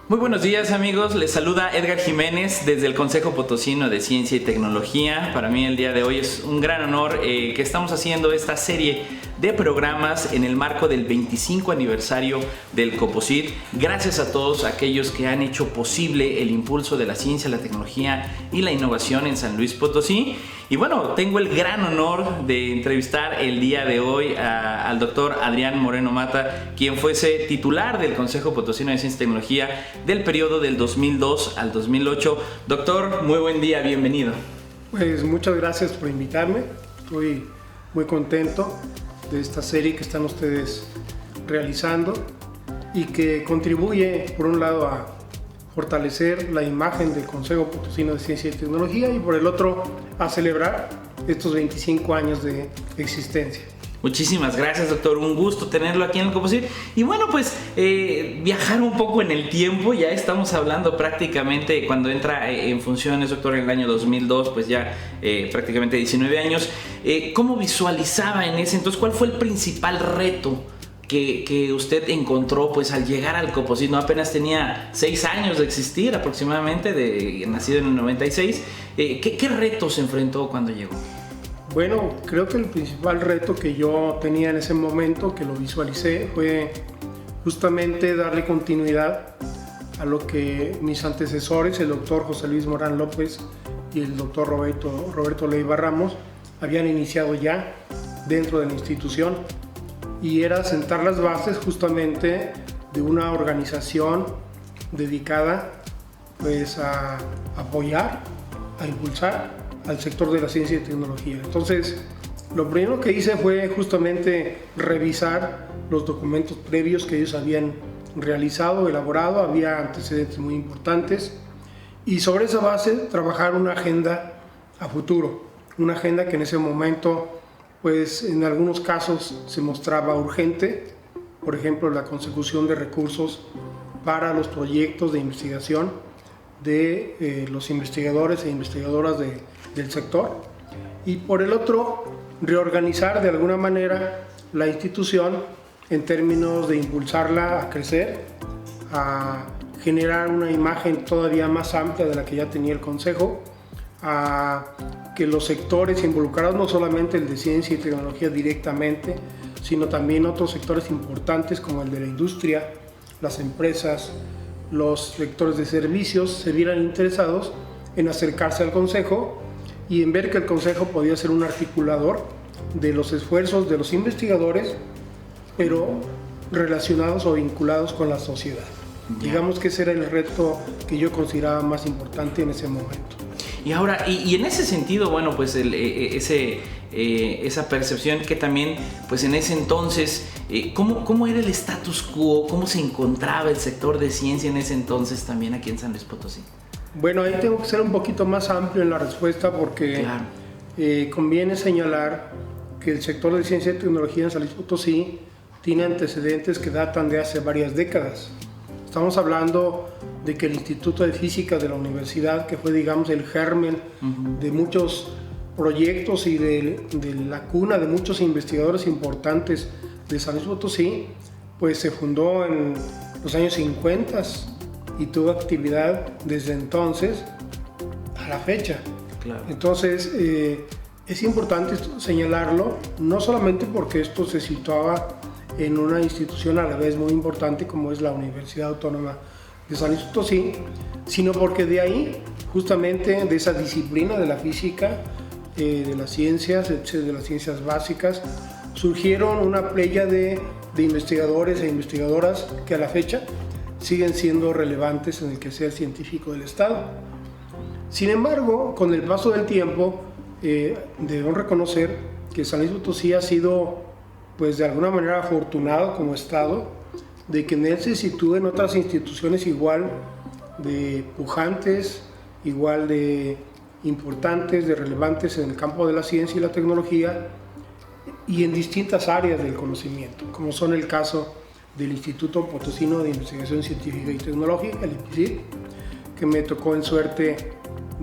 Muy buenos días amigos, les saluda Edgar Jiménez desde el Consejo Potosino de Ciencia y Tecnología. Para mí el día de hoy es un gran honor que estamos haciendo esta serie de programas en el marco del 25 aniversario del COPOCIT. Gracias a todos aquellos que han hecho posible el impulso de la ciencia, la tecnología y la innovación en San Luis Potosí. Y bueno, tengo el gran honor de entrevistar el día de hoy al doctor Adrián Moreno Mata, quien fuese titular del Consejo Potosino de Ciencia y Tecnología del periodo del 2002 al 2008. Doctor, muy buen día, bienvenido. Pues muchas gracias por invitarme. Estoy muy contento de esta serie que están ustedes realizando y que contribuye, por un lado, a fortalecer la imagen del Consejo Potosino de Ciencia y Tecnología y por el otro, a celebrar estos 25 años de existencia. Muchísimas gracias, doctor. Un gusto tenerlo aquí en el COPOCIT. Y bueno, pues viajar un poco en el tiempo. Ya estamos hablando prácticamente cuando entra en funciones, doctor, en el año 2002, pues ya prácticamente 19 años. ¿Cómo visualizaba en ese entonces? ¿Cuál fue el principal reto que usted encontró pues al llegar al COPOCIT? No, apenas tenía 6 años de existir aproximadamente, nacido en el 96. ¿Qué retos se enfrentó cuando llegó? Bueno, creo que el principal reto que yo tenía en ese momento, que lo visualicé, fue justamente darle continuidad a lo que mis antecesores, el doctor José Luis Morán López y el doctor Roberto Leiva Ramos, habían iniciado ya dentro de la institución, y era sentar las bases justamente de una organización dedicada pues a apoyar, a impulsar al sector de la ciencia y tecnología. Entonces, lo primero que hice fue justamente revisar los documentos previos que ellos habían realizado, elaborado. Había antecedentes muy importantes y sobre esa base trabajar una agenda a futuro, una agenda que en ese momento pues en algunos casos se mostraba urgente, por ejemplo la consecución de recursos para los proyectos de investigación de los investigadores e investigadoras del sector, y por el otro reorganizar de alguna manera la institución en términos de impulsarla a crecer, a generar una imagen todavía más amplia de la que ya tenía el Consejo, a que los sectores involucrados, no solamente el de ciencia y tecnología directamente, sino también otros sectores importantes como el de la industria, las empresas, los sectores de servicios, se vieran interesados en acercarse al Consejo y en ver que el Consejo podía ser un articulador de los esfuerzos de los investigadores, pero relacionados o vinculados con la sociedad. Digamos que ese era el reto que yo consideraba más importante en ese momento. Y ahora, y en ese sentido, bueno, pues esa percepción que también, pues en ese entonces, ¿cómo era el status quo? ¿Cómo se encontraba el sector de ciencia en ese entonces también aquí en San Luis Potosí? Bueno, ahí tengo que ser un poquito más amplio en la respuesta porque claro, conviene señalar que el sector de ciencia y tecnología en San Luis Potosí tiene antecedentes que datan de hace varias décadas. Estamos hablando de que el Instituto de Física de la Universidad, que fue, digamos, el germen de muchos proyectos y de la cuna de muchos investigadores importantes de San Luis Potosí, pues se fundó en los años 50 y tuvo actividad desde entonces a la fecha. Claro. Entonces, es importante señalarlo, no solamente porque esto se situaba en una institución a la vez muy importante como es la Universidad Autónoma de San Luis Potosí, sino porque de ahí, justamente de esa disciplina de la física, de las ciencias, de las ciencias básicas, surgieron una playa de investigadores e investigadoras que a la fecha siguen siendo relevantes en el quehacer científico del Estado. Sin embargo, con el paso del tiempo, debemos reconocer que San Luis Potosí ha sido, pues de alguna manera, afortunado como Estado de que en él se sitúen otras instituciones igual de pujantes, igual de importantes, de relevantes en el campo de la ciencia y la tecnología y en distintas áreas del conocimiento, como son el caso del Instituto Potosino de Investigación Científica y Tecnológica, el IPICIT, que me tocó en suerte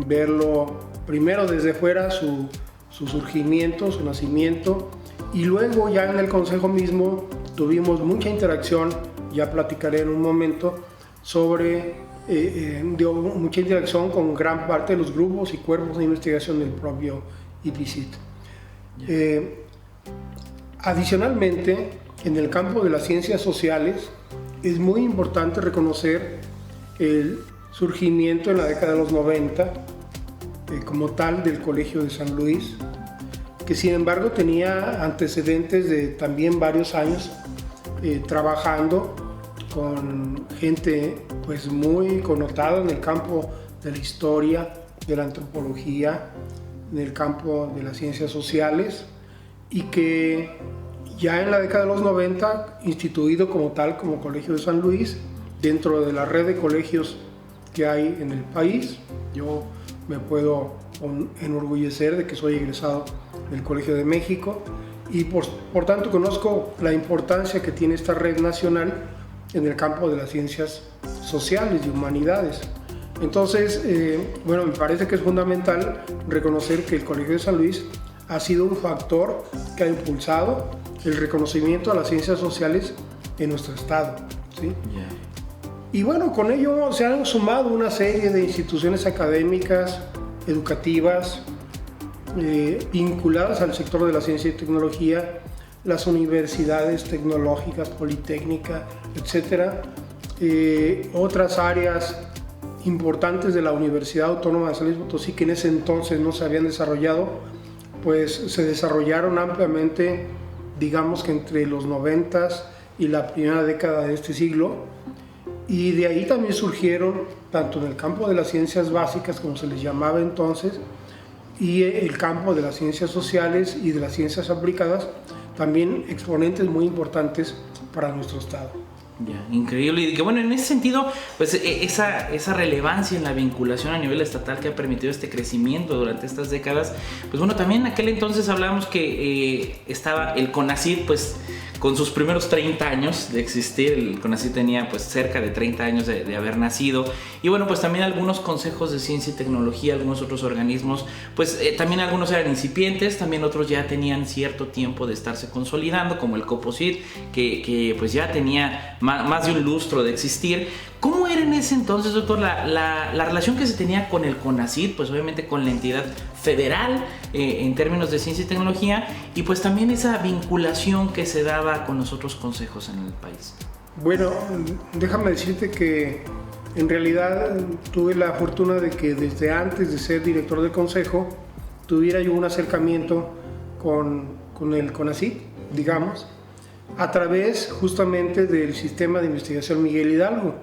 verlo primero desde fuera, su surgimiento, su nacimiento, y luego ya en el Consejo mismo tuvimos mucha interacción, ya platicaré en un momento, dio mucha interacción con gran parte de los grupos y cuerpos de investigación del propio IPCIT. Adicionalmente, en el campo de las ciencias sociales, es muy importante reconocer el surgimiento en la década de los 90 como tal del Colegio de San Luis, que sin embargo tenía antecedentes de también varios años trabajando con gente pues muy connotada en el campo de la historia, de la antropología, en el campo de las ciencias sociales, y que ya en la década de los 90, instituido como tal, como Colegio de San Luis, dentro de la red de colegios que hay en el país. Yo me puedo enorgullecer de que soy egresado del Colegio de México y por tanto conozco la importancia que tiene esta red nacional en el campo de las ciencias sociales y humanidades. Entonces, bueno, me parece que es fundamental reconocer que el Colegio de San Luis ha sido un factor que ha impulsado el reconocimiento a las ciencias sociales en nuestro estado, ¿sí? Yeah. Y bueno, con ello se han sumado una serie de instituciones académicas, educativas, vinculadas al sector de la ciencia y tecnología, las universidades tecnológicas, politécnica, etcétera, otras áreas importantes de la Universidad Autónoma de San Luis Potosí que en ese entonces no se habían desarrollado, pues se desarrollaron ampliamente, digamos que entre los 90s y la primera década de este siglo, y de ahí también surgieron, tanto en el campo de las ciencias básicas, como se les llamaba entonces, y el campo de las ciencias sociales y de las ciencias aplicadas, también exponentes muy importantes para nuestro estado. Ya, increíble. Y que bueno, en ese sentido, pues esa relevancia en la vinculación a nivel estatal que ha permitido este crecimiento durante estas décadas, pues bueno, también en aquel entonces hablábamos que estaba el CONACYT, pues con sus primeros 30 años de existir. El CONACYT tenía pues cerca de 30 años de haber nacido, y bueno, pues también algunos consejos de ciencia y tecnología, algunos otros organismos, pues también algunos eran incipientes, también otros ya tenían cierto tiempo de estarse consolidando, como el COPOCYT, que pues ya tenía más de un lustro de existir. ¿Cómo era en ese entonces, doctor, la relación que se tenía con el CONACYT? Pues obviamente con la entidad federal en términos de ciencia y tecnología, y pues también esa vinculación que se daba con los otros consejos en el país. Bueno, déjame decirte que en realidad tuve la fortuna de que desde antes de ser director del consejo tuviera yo un acercamiento con el CONACYT, digamos, a través justamente del sistema de investigación Miguel Hidalgo,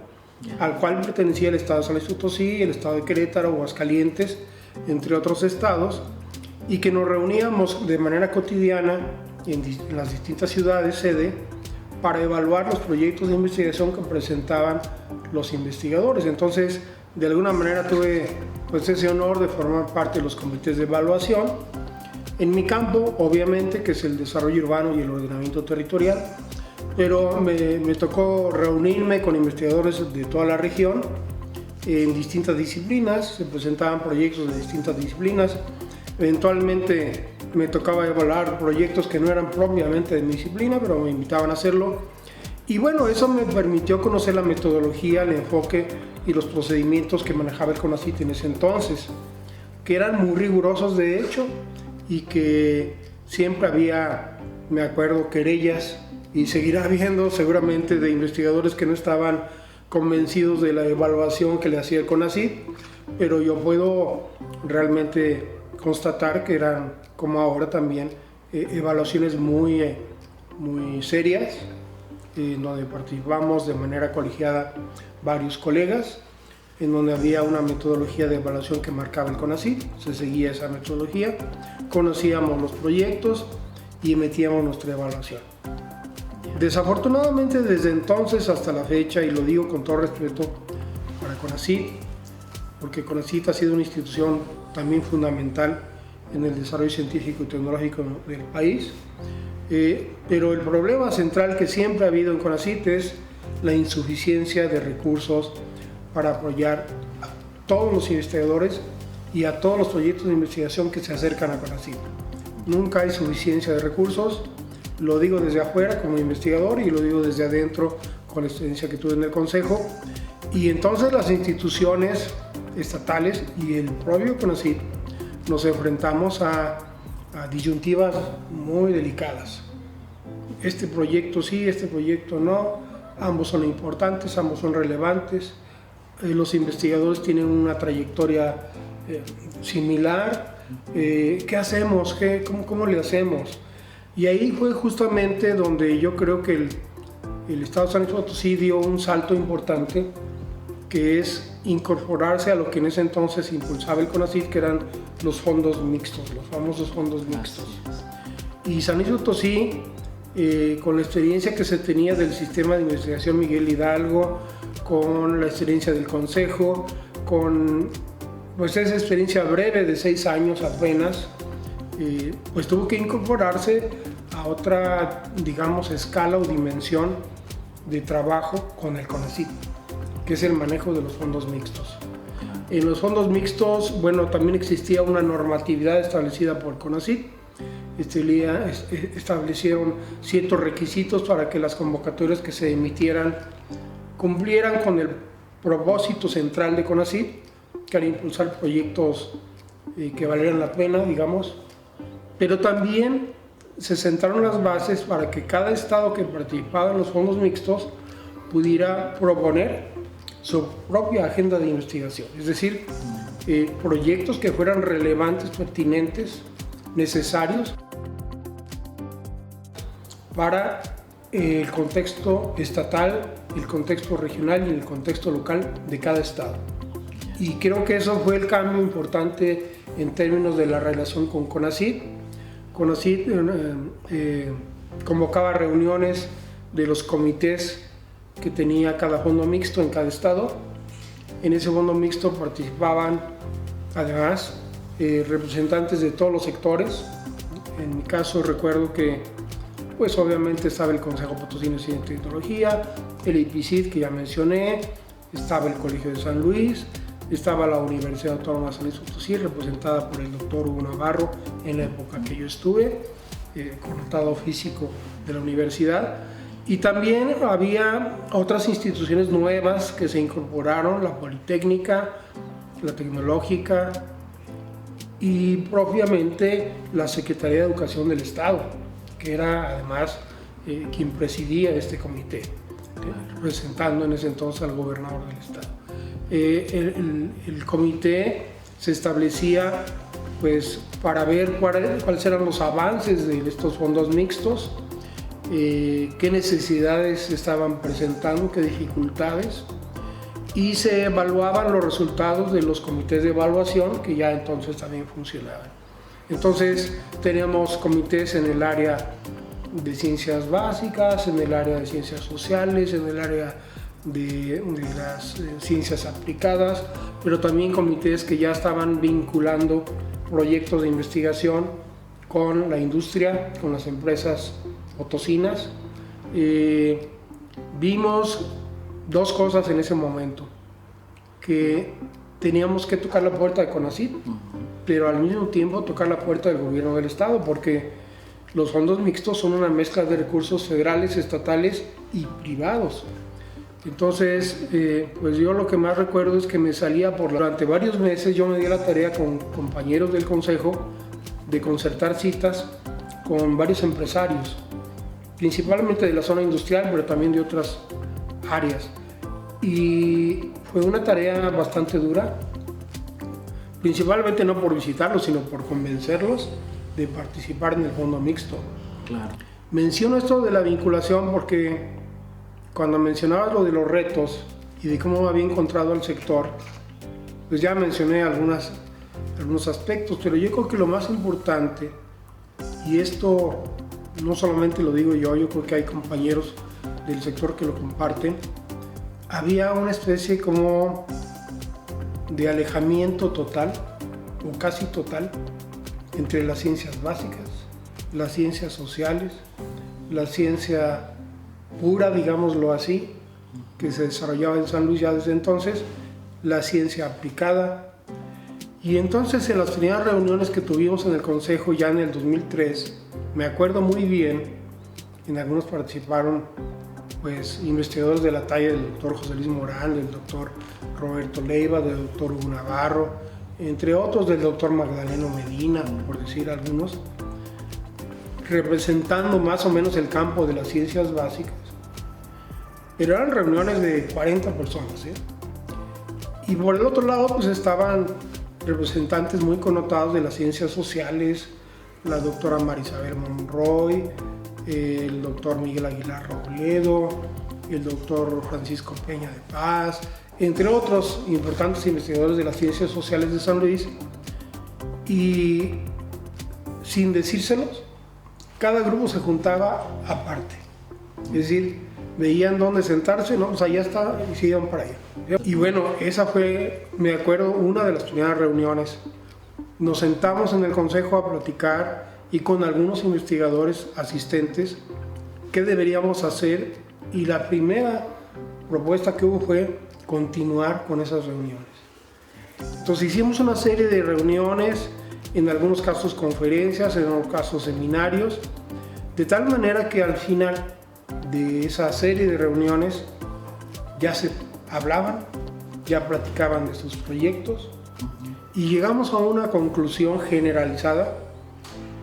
al cual pertenecía el estado de San Luis Potosí, el estado de Querétaro, Aguascalientes, entre otros estados, y que nos reuníamos de manera cotidiana en las distintas ciudades sede para evaluar los proyectos de investigación que presentaban los investigadores. Entonces, de alguna manera tuve pues ese honor de formar parte de los comités de evaluación. En mi campo, obviamente, que es el desarrollo urbano y el ordenamiento territorial, pero me tocó reunirme con investigadores de toda la región en distintas disciplinas. Se presentaban proyectos de distintas disciplinas. Eventualmente me tocaba evaluar proyectos que no eran propiamente de mi disciplina, pero me invitaban a hacerlo. Y bueno, eso me permitió conocer la metodología, el enfoque y los procedimientos que manejaba el CONACYT en ese entonces, que eran muy rigurosos de hecho, y que siempre había, me acuerdo, querellas, y seguirá habiendo seguramente, de investigadores que no estaban convencidos de la evaluación que le hacía el CONACYT, pero yo puedo realmente constatar que eran, como ahora también, evaluaciones muy serias, donde participamos de manera colegiada varios colegas, en donde había una metodología de evaluación que marcaba el CONACYT, se seguía esa metodología, conocíamos los proyectos y emitíamos nuestra evaluación. Desafortunadamente, desde entonces hasta la fecha, y lo digo con todo respeto para CONACYT, porque CONACYT ha sido una institución también fundamental en el desarrollo científico y tecnológico del país, pero el problema central que siempre ha habido en CONACYT es la insuficiencia de recursos para apoyar a todos los investigadores y a todos los proyectos de investigación que se acercan a CONACYT. Nunca hay suficiencia de recursos, lo digo desde afuera como investigador y lo digo desde adentro con la experiencia que tuve en el consejo, Y entonces las instituciones estatales y el propio CONACYT nos enfrentamos a disyuntivas muy delicadas. Este proyecto sí, este proyecto no, ambos son importantes, ambos son relevantes, los investigadores tienen una trayectoria similar, ¿qué hacemos? ¿Cómo le hacemos? Y ahí fue justamente donde yo creo que el Estado de San Luis Potosí dio un salto importante, que es incorporarse a lo que en ese entonces impulsaba el CONACYT, que eran los fondos mixtos, los famosos fondos mixtos. Y San Luis Potosí, con la experiencia que se tenía del sistema de investigación Miguel Hidalgo, con la experiencia del Consejo, con pues esa experiencia breve de 6 años apenas, pues tuvo que incorporarse a otra, digamos, escala o dimensión de trabajo con el CONACYT, que es el manejo de los fondos mixtos. En los fondos mixtos, bueno, también existía una normatividad establecida por CONACYT. Establecieron ciertos requisitos para que las convocatorias que se emitieran cumplieran con el propósito central de CONACYT, que era impulsar proyectos que valieran la pena, digamos, pero también se sentaron las bases para que cada estado que participaba en los fondos mixtos pudiera proponer su propia agenda de investigación, es decir, proyectos que fueran relevantes, pertinentes, necesarios para el contexto estatal, el contexto regional y el contexto local de cada estado. Y creo que eso fue el cambio importante en términos de la relación con CONACYT. CONACYT convocaba reuniones de los comités que tenía cada fondo mixto en cada estado. En ese fondo mixto participaban además representantes de todos los sectores. En mi caso recuerdo que pues obviamente estaba el Consejo Potosino de Ciencia y Tecnología, el IPCIT que ya mencioné, estaba el Colegio de San Luis, estaba la Universidad Autónoma de San Luis Potosí, representada por el doctor Hugo Navarro en la época que yo estuve, connotado físico de la universidad. Y también había otras instituciones nuevas que se incorporaron, la Politécnica, la Tecnológica y propiamente la Secretaría de Educación del Estado, que era además quien presidía este comité, representando en ese entonces al gobernador del Estado. El comité se establecía pues, para ver cuáles eran los avances de estos fondos mixtos, qué necesidades se estaban presentando, qué dificultades, y se evaluaban los resultados de los comités de evaluación que ya entonces también funcionaban. Entonces teníamos comités en el área de ciencias básicas, en el área de ciencias sociales, en el área de las ciencias aplicadas, pero también comités que ya estaban vinculando proyectos de investigación con la industria, con las empresas potosinas. Vimos dos cosas en ese momento, que teníamos que tocar la puerta de CONACYT, pero al mismo tiempo tocar la puerta del gobierno del estado, porque los fondos mixtos son una mezcla de recursos federales, estatales y privados. Entonces, pues yo lo que más recuerdo es que me salía durante varios meses yo me di la tarea con compañeros del consejo de concertar citas con varios empresarios, principalmente de la zona industrial, pero también de otras áreas. Y fue una tarea bastante dura, principalmente no por visitarlos, sino por convencerlos de participar en el fondo mixto. Claro. Menciono esto de la vinculación porque cuando mencionabas lo de los retos y de cómo había encontrado al sector, pues ya mencioné algunos aspectos, pero yo creo que lo más importante, y esto no solamente lo digo yo creo que hay compañeros del sector que lo comparten, había una especie como de alejamiento total o casi total entre las ciencias básicas, las ciencias sociales, la ciencia pura, digámoslo así, que se desarrollaba en San Luis ya desde entonces, la ciencia aplicada. Y entonces en las primeras reuniones que tuvimos en el Consejo ya en el 2003, me acuerdo muy bien, en algunos participaron pues investigadores de la talla del doctor José Luis Morán, del doctor Roberto Leiva, del doctor Hugo Navarro, entre otros del doctor Magdaleno Medina, por decir algunos, representando más o menos el campo de las ciencias básicas. Pero eran reuniones de 40 personas, ¿eh? Y por el otro lado pues estaban representantes muy connotados de las ciencias sociales, la doctora Marisabel Monroy, el doctor Miguel Aguilar Robledo, el doctor Francisco Peña de Paz, entre otros importantes investigadores de las ciencias sociales de San Luis. Y sin decírselos, cada grupo se juntaba aparte, es decir, veían dónde sentarse, no, pues allá está, y se iban para allá. Y bueno, esa fue, me acuerdo, una de las primeras reuniones. Nos sentamos en el consejo a platicar y con algunos investigadores asistentes qué deberíamos hacer, y la primera propuesta que hubo fue continuar con esas reuniones. Entonces hicimos una serie de reuniones, en algunos casos conferencias, en otros casos seminarios, de tal manera que al final de esa serie de reuniones ya se hablaban, ya platicaban de sus proyectos, y llegamos a una conclusión generalizada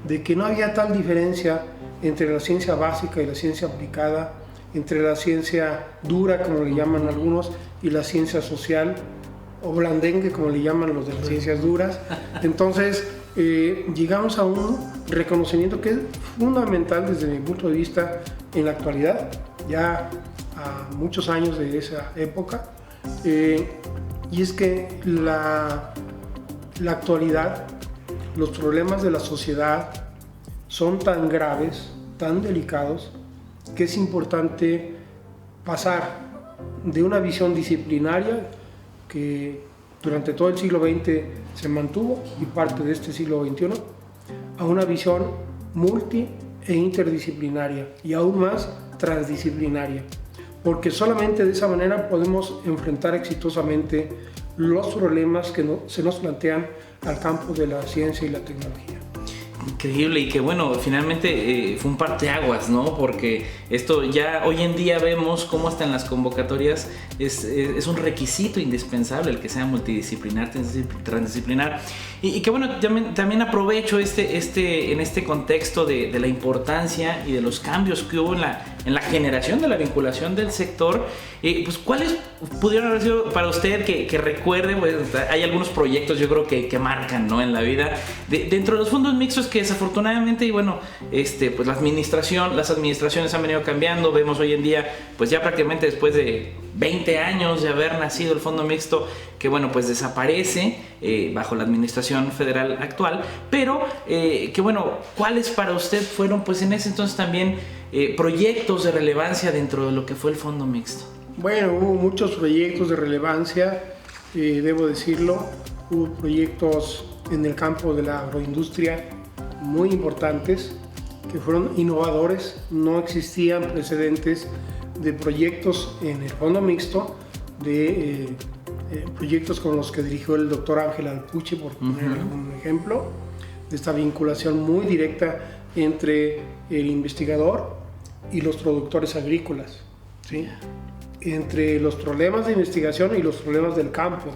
de que no había tal diferencia entre la ciencia básica y la ciencia aplicada, entre la ciencia dura, como le llaman algunos, y la ciencia social, o blandengue, como le llaman los de las ciencias duras. Entonces llegamos a un reconocimiento que es fundamental desde mi punto de vista en la actualidad, ya a muchos años de esa época, y es que la actualidad, los problemas de la sociedad son tan graves, tan delicados, que es importante pasar de una visión disciplinaria que durante todo el siglo XX se mantuvo, y parte de este siglo XXI, a una visión multi e interdisciplinaria, y aún más transdisciplinaria, porque solamente de esa manera podemos enfrentar exitosamente los problemas que se nos plantean al campo de la ciencia y la tecnología. Increíble, y que bueno, finalmente fue un parteaguas, ¿no? Porque esto ya hoy en día vemos cómo hasta en las convocatorias es un requisito indispensable el que sea multidisciplinar, transdisciplinar. Y que bueno, también aprovecho en este contexto de la importancia y de los cambios que hubo en la generación de la vinculación del sector. Pues ¿cuáles pudieron haber sido para usted que recuerde? Pues, hay algunos proyectos yo creo que marcan, ¿no?, en la vida dentro de los fondos mixtos, que desafortunadamente, y bueno, pues las administraciones han venido cambiando. Vemos hoy en día, pues ya prácticamente después de 20 años de haber nacido el fondo mixto, que bueno, pues desaparece bajo la administración federal actual, pero que bueno, ¿cuáles para usted fueron pues en ese entonces también proyectos de relevancia dentro de lo que fue el fondo mixto? Bueno, hubo muchos proyectos de relevancia, debo decirlo. Hubo proyectos en el campo de la agroindustria muy importantes, que fueron innovadores. No existían precedentes de proyectos en el fondo mixto, de proyectos con los que dirigió el doctor Ángel Alpuche, por poner algún ejemplo, de esta vinculación muy directa entre el investigador y los productores agrícolas, ¿sí?, entre los problemas de investigación y los problemas del campo.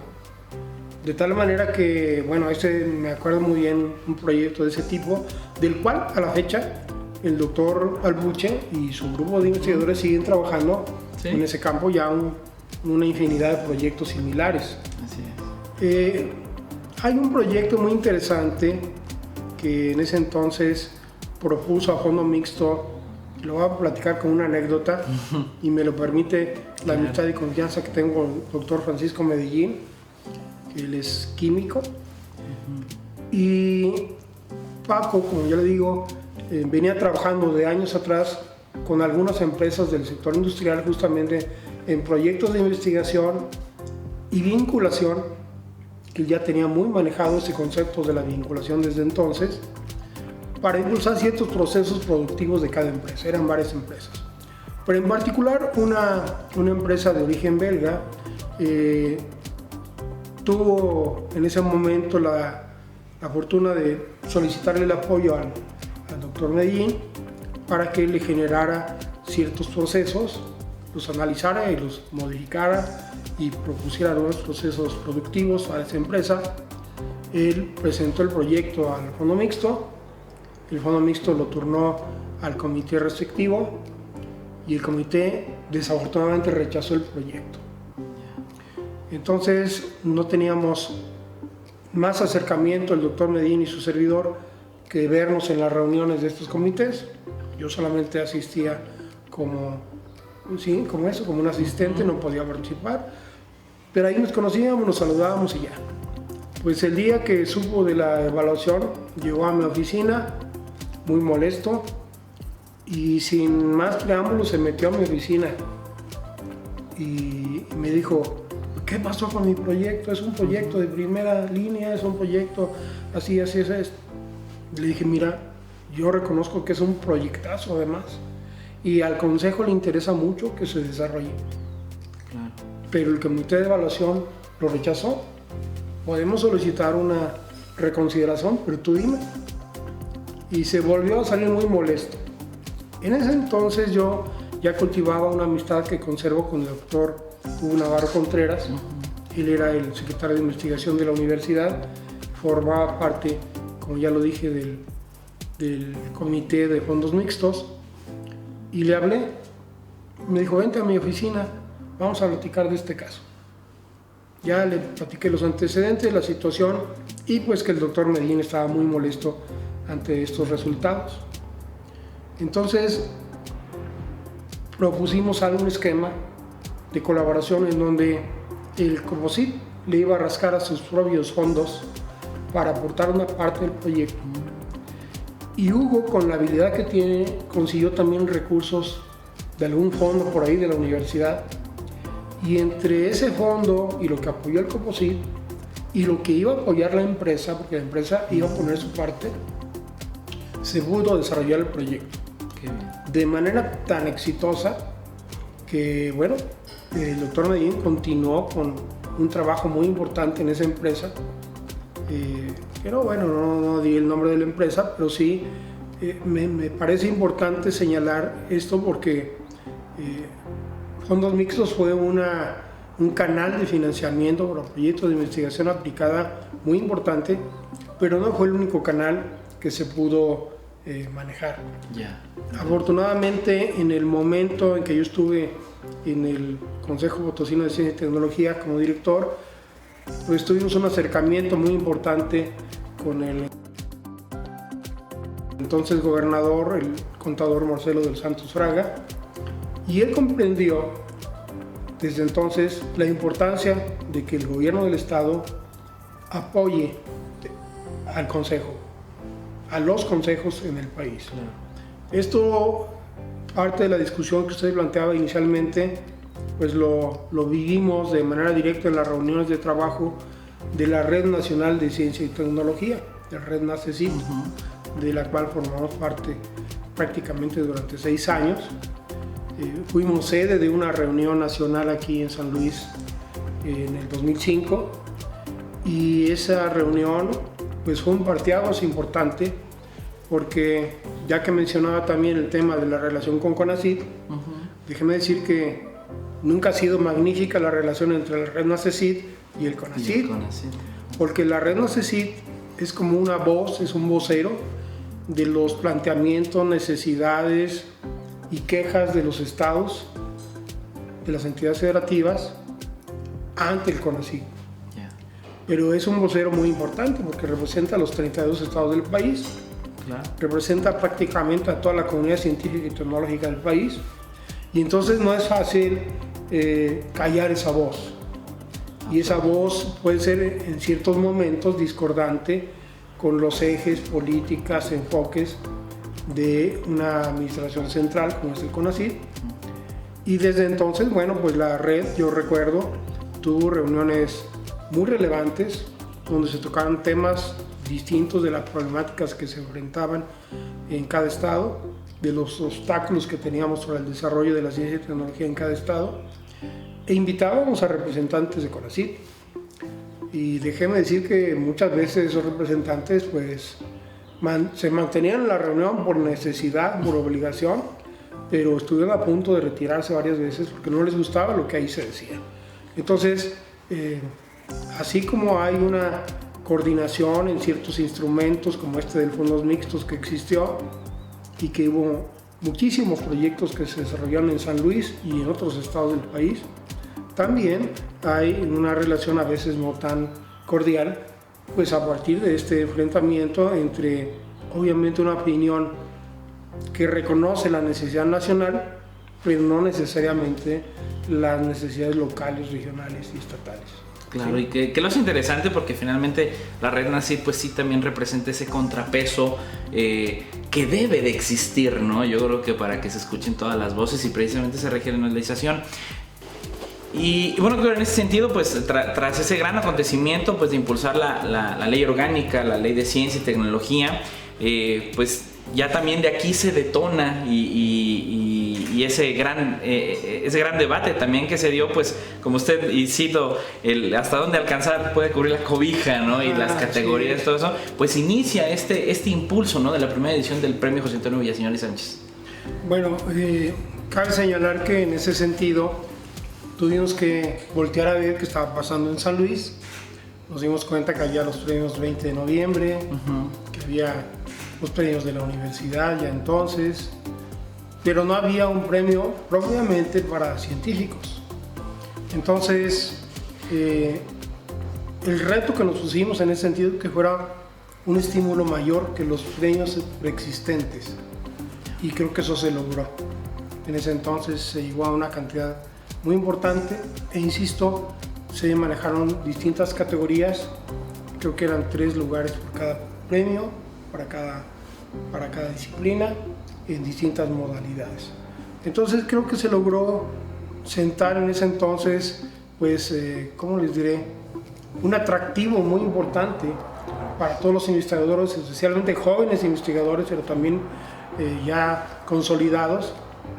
De tal manera que, bueno, me acuerdo muy bien un proyecto de ese tipo, del cual a la fecha el doctor Alpuche y su grupo de investigadores siguen trabajando, ¿sí?, en ese campo, ya una infinidad de proyectos similares. Así es. Hay un proyecto muy interesante que en ese entonces propuso a Fondo Mixto. Lo voy a platicar con una anécdota, y me lo permite la amistad y confianza que tengo con el doctor Francisco Medellín, que él es químico. Y Paco, como yo le digo, venía trabajando de años atrás con algunas empresas del sector industrial, justamente en proyectos de investigación y vinculación, que ya tenía muy manejado ese concepto de la vinculación desde entonces, para impulsar ciertos procesos productivos de cada empresa. Eran varias empresas, pero en particular una empresa de origen belga tuvo en ese momento la fortuna de solicitarle el apoyo al doctor Medellín para que le generara ciertos procesos los analizara y los modificara y propusiera nuevos procesos productivos a esa empresa. Él presentó el proyecto al fondo mixto, el fondo mixto lo turnó al comité restrictivo y el comité desafortunadamente rechazó el proyecto. Entonces no teníamos más acercamiento el doctor Medina y su servidor que vernos en las reuniones de estos comités. Yo solamente asistía como un asistente, no podía participar, pero ahí nos conocíamos, nos saludábamos y ya. Pues el día que supo de la evaluación, llegó a mi oficina muy molesto y sin más preámbulos se metió a mi oficina y me dijo: ¿qué pasó con mi proyecto? Es un proyecto de primera línea, es un proyecto así. Le dije: mira, yo reconozco que es un proyectazo además y al consejo le interesa mucho que se desarrolle. Claro. Pero el comité de evaluación lo rechazó. Podemos solicitar una reconsideración, pero tú dime. Y se volvió a salir muy molesto. En ese entonces yo ya cultivaba una amistad que conservo con el doctor Hugo Navarro Contreras. Él era el secretario de investigación de la universidad, formaba parte, como ya lo dije, del comité de fondos mixtos, y le hablé. Me dijo: vente a mi oficina, vamos a platicar de este caso. Ya le platiqué los antecedentes, la situación, y pues que el doctor Medina estaba muy molesto ante estos resultados. Entonces propusimos algún esquema de colaboración en donde el Coposit le iba a rascar a sus propios fondos para aportar una parte del proyecto. Y Hugo, con la habilidad que tiene, consiguió también recursos de algún fondo por ahí de la universidad. Y entre ese fondo y lo que apoyó el Coposit y lo que iba a apoyar la empresa, porque la empresa iba a poner su parte, se pudo desarrollar el proyecto. De manera tan exitosa que, bueno, el doctor Medina continuó con un trabajo muy importante en esa empresa. Pero bueno, no di el nombre de la empresa, pero sí me parece importante señalar esto porque Fondos Mixtos fue un canal de financiamiento para proyectos de investigación aplicada muy importante, pero no fue el único canal que se pudo manejar. Afortunadamente, en el momento en que yo estuve en el Consejo Potosino de Ciencia y Tecnología como director, pues tuvimos un acercamiento muy importante con el entonces gobernador, el contador Marcelo del Santos Fraga, y él comprendió desde entonces la importancia de que el gobierno del estado apoye al consejo, a los consejos en el país. Esto, parte de la discusión que usted planteaba inicialmente, pues lo vivimos de manera directa en las reuniones de trabajo de la Red Nacional de Ciencia y Tecnología, la Red NACECIT, de la cual formamos parte prácticamente durante 6 años. Fuimos sede de una reunión nacional aquí en San Luis en el 2005 y esa reunión pues fue un parteaguas importante porque, ya que mencionaba también el tema de la relación con CONACYT, déjeme decir que nunca ha sido magnífica la relación entre la Red NACECIT y el CONACYT, porque la Red NACECIT es como una voz, es un vocero de los planteamientos, necesidades y quejas de los estados, de las entidades federativas ante el CONACYT. Pero es un vocero muy importante porque representa a los 32 estados del país, representa prácticamente a toda la comunidad científica y tecnológica del país, y entonces no es fácil callar esa voz. Y esa voz puede ser en ciertos momentos discordante con los ejes, políticas, enfoques de una administración central como es el CONACYT. Y desde entonces, bueno, pues la red, yo recuerdo, tuvo reuniones muy relevantes donde se tocaron temas distintos de las problemáticas que se enfrentaban en cada estado, de los obstáculos que teníamos para el desarrollo de la ciencia y tecnología en cada estado, e invitábamos a representantes de CONACYT. Y déjeme decir que muchas veces esos representantes pues se mantenían en la reunión por necesidad, por obligación, pero estuvieron a punto de retirarse varias veces porque no les gustaba lo que ahí se decía. Entonces, así como hay una coordinación en ciertos instrumentos como este del fondos mixtos que existió y que hubo muchísimos proyectos que se desarrollaron en San Luis y en otros estados del país, también hay una relación a veces no tan cordial, pues a partir de este enfrentamiento entre obviamente una opinión que reconoce la necesidad nacional, pero no necesariamente las necesidades locales, regionales y estatales. Claro, y que lo hace interesante porque finalmente la red NACID pues sí también representa ese contrapeso que debe de existir, ¿no? Yo creo que para que se escuchen todas las voces y precisamente se regionalización. Y bueno, en ese sentido, pues tras ese gran acontecimiento pues de impulsar la ley orgánica, la ley de ciencia y tecnología, pues ya también de aquí se detona y ese gran debate también que se dio, pues como usted, y cito, hasta dónde alcanzar puede cubrir la cobija, ¿no? Y las categorías, sí, todo eso, pues inicia este impulso, ¿no? De la primera edición del premio José Antonio Villaseñor y Sánchez. Bueno, cabe señalar que en ese sentido tuvimos que voltear a ver qué estaba pasando en San Luis. Nos dimos cuenta que había los premios 20 de noviembre, que había los premios de la universidad ya entonces, pero no había un premio propiamente para científicos. Entonces, el reto que nos pusimos en ese sentido es que fuera un estímulo mayor que los premios preexistentes, y creo que eso se logró. En ese entonces se llegó a una cantidad muy importante e insisto, se manejaron distintas categorías, creo que eran 3 lugares por cada premio, para cada disciplina, en distintas modalidades. Entonces creo que se logró sentar en ese entonces, pues, ¿cómo les diré? Un atractivo muy importante para todos los investigadores, especialmente jóvenes investigadores, pero también ya consolidados,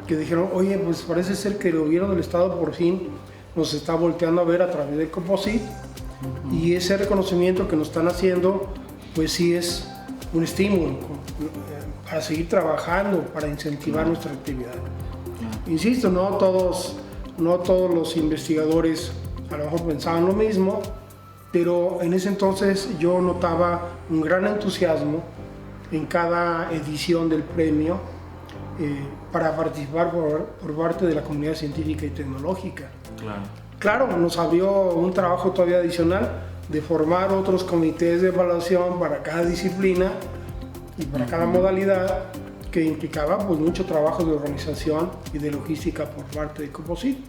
que dijeron, oye, pues parece ser que el gobierno del estado por fin nos está volteando a ver a través del Composite, y ese reconocimiento que nos están haciendo, pues sí es un estímulo para seguir trabajando, para incentivar nuestra actividad. Insisto, no todos los investigadores a lo mejor pensaban lo mismo, pero en ese entonces yo notaba un gran entusiasmo en cada edición del premio para participar por parte de la comunidad científica y tecnológica. Claro, nos abrió un trabajo todavía adicional de formar otros comités de evaluación para cada disciplina y para cada modalidad, que implicaba pues mucho trabajo de organización y de logística por parte de Composite.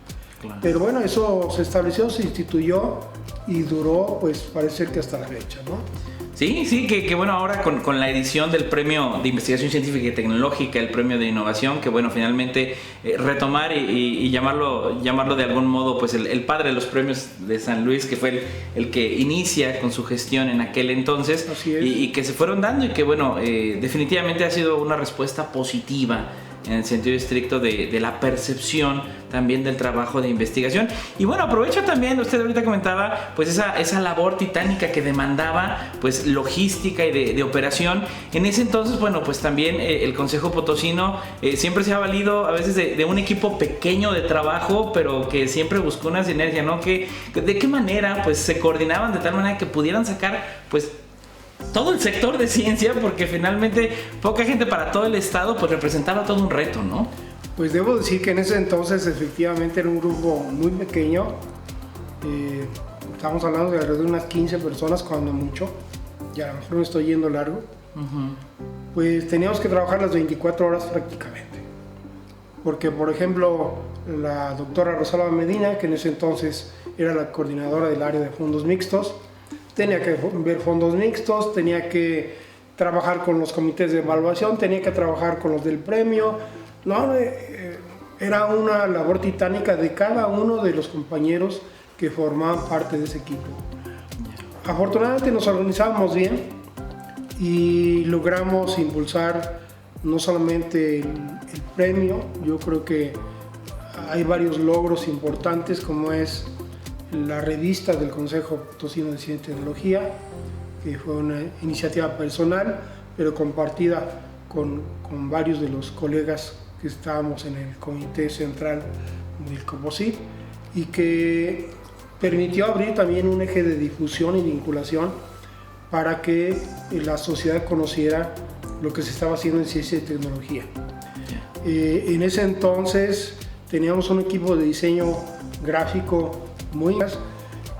Pero bueno, eso se estableció, se instituyó y duró, pues parece que hasta la fecha, ¿no? Sí, que bueno, ahora con la edición del premio de investigación científica y tecnológica, el premio de innovación, que bueno, finalmente retomar y llamarlo de algún modo, pues el padre de los premios de San Luis, que fue el que inicia con su gestión en aquel entonces, y que se fueron dando, y que bueno, definitivamente ha sido una respuesta positiva en el sentido estricto de la percepción también del trabajo de investigación. Y bueno, aprovecho también, usted ahorita comentaba pues esa labor titánica que demandaba pues logística y de operación. En ese entonces, bueno, pues también el Consejo Potosino siempre se ha valido a veces de un equipo pequeño de trabajo, pero que siempre buscó una sinergia, ¿no? ¿De qué manera pues se coordinaban de tal manera que pudieran sacar pues todo el sector de ciencia? Porque finalmente poca gente para todo el estado pues representaba todo un reto, ¿no? Pues debo decir que en ese entonces efectivamente era un grupo muy pequeño, estamos hablando de alrededor de unas 15 personas cuando mucho, y a lo mejor me estoy yendo largo. Pues teníamos que trabajar las 24 horas prácticamente, porque por ejemplo la doctora Rosalba Medina, que en ese entonces era la coordinadora del área de fondos mixtos, tenía que ver fondos mixtos, tenía que trabajar con los comités de evaluación, tenía que trabajar con los del premio. No, era una labor titánica de cada uno de los compañeros que formaban parte de ese equipo. Afortunadamente nos organizábamos bien y logramos impulsar no solamente el premio, yo creo que hay varios logros importantes, como es la revista del Consejo Potosino de Ciencia y Tecnología, que fue una iniciativa personal, pero compartida con varios de los colegas que estábamos en el comité central del COPOSIT y que permitió abrir también un eje de difusión y vinculación para que la sociedad conociera lo que se estaba haciendo en ciencia y tecnología. En ese entonces teníamos un equipo de diseño gráfico muy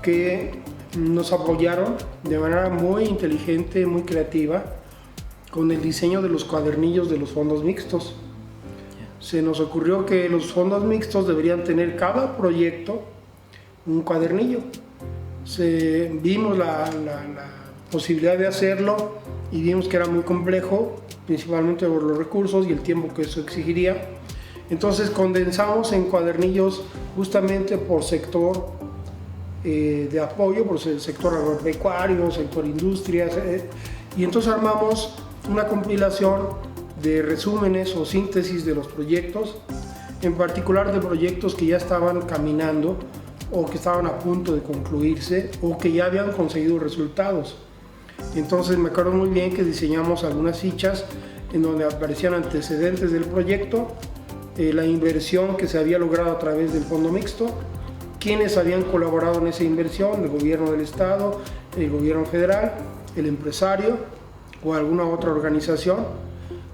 que nos apoyaron de manera muy inteligente, muy creativa, con el diseño de los cuadernillos de los fondos mixtos. Se nos ocurrió que los fondos mixtos deberían tener cada proyecto un cuadernillo. Vimos la posibilidad de hacerlo y vimos que era muy complejo, principalmente por los recursos y el tiempo que eso exigiría. Entonces condensamos en cuadernillos justamente por sector de apoyo, por el sector agropecuario, sector industrias, y entonces armamos una compilación de resúmenes o síntesis de los proyectos, en particular de proyectos que ya estaban caminando o que estaban a punto de concluirse o que ya habían conseguido resultados. Entonces me acuerdo muy bien que diseñamos algunas fichas en donde aparecían antecedentes del proyecto, la inversión que se había logrado a través del fondo mixto, quienes habían colaborado en esa inversión, el gobierno del estado, el gobierno federal, el empresario o alguna otra organización,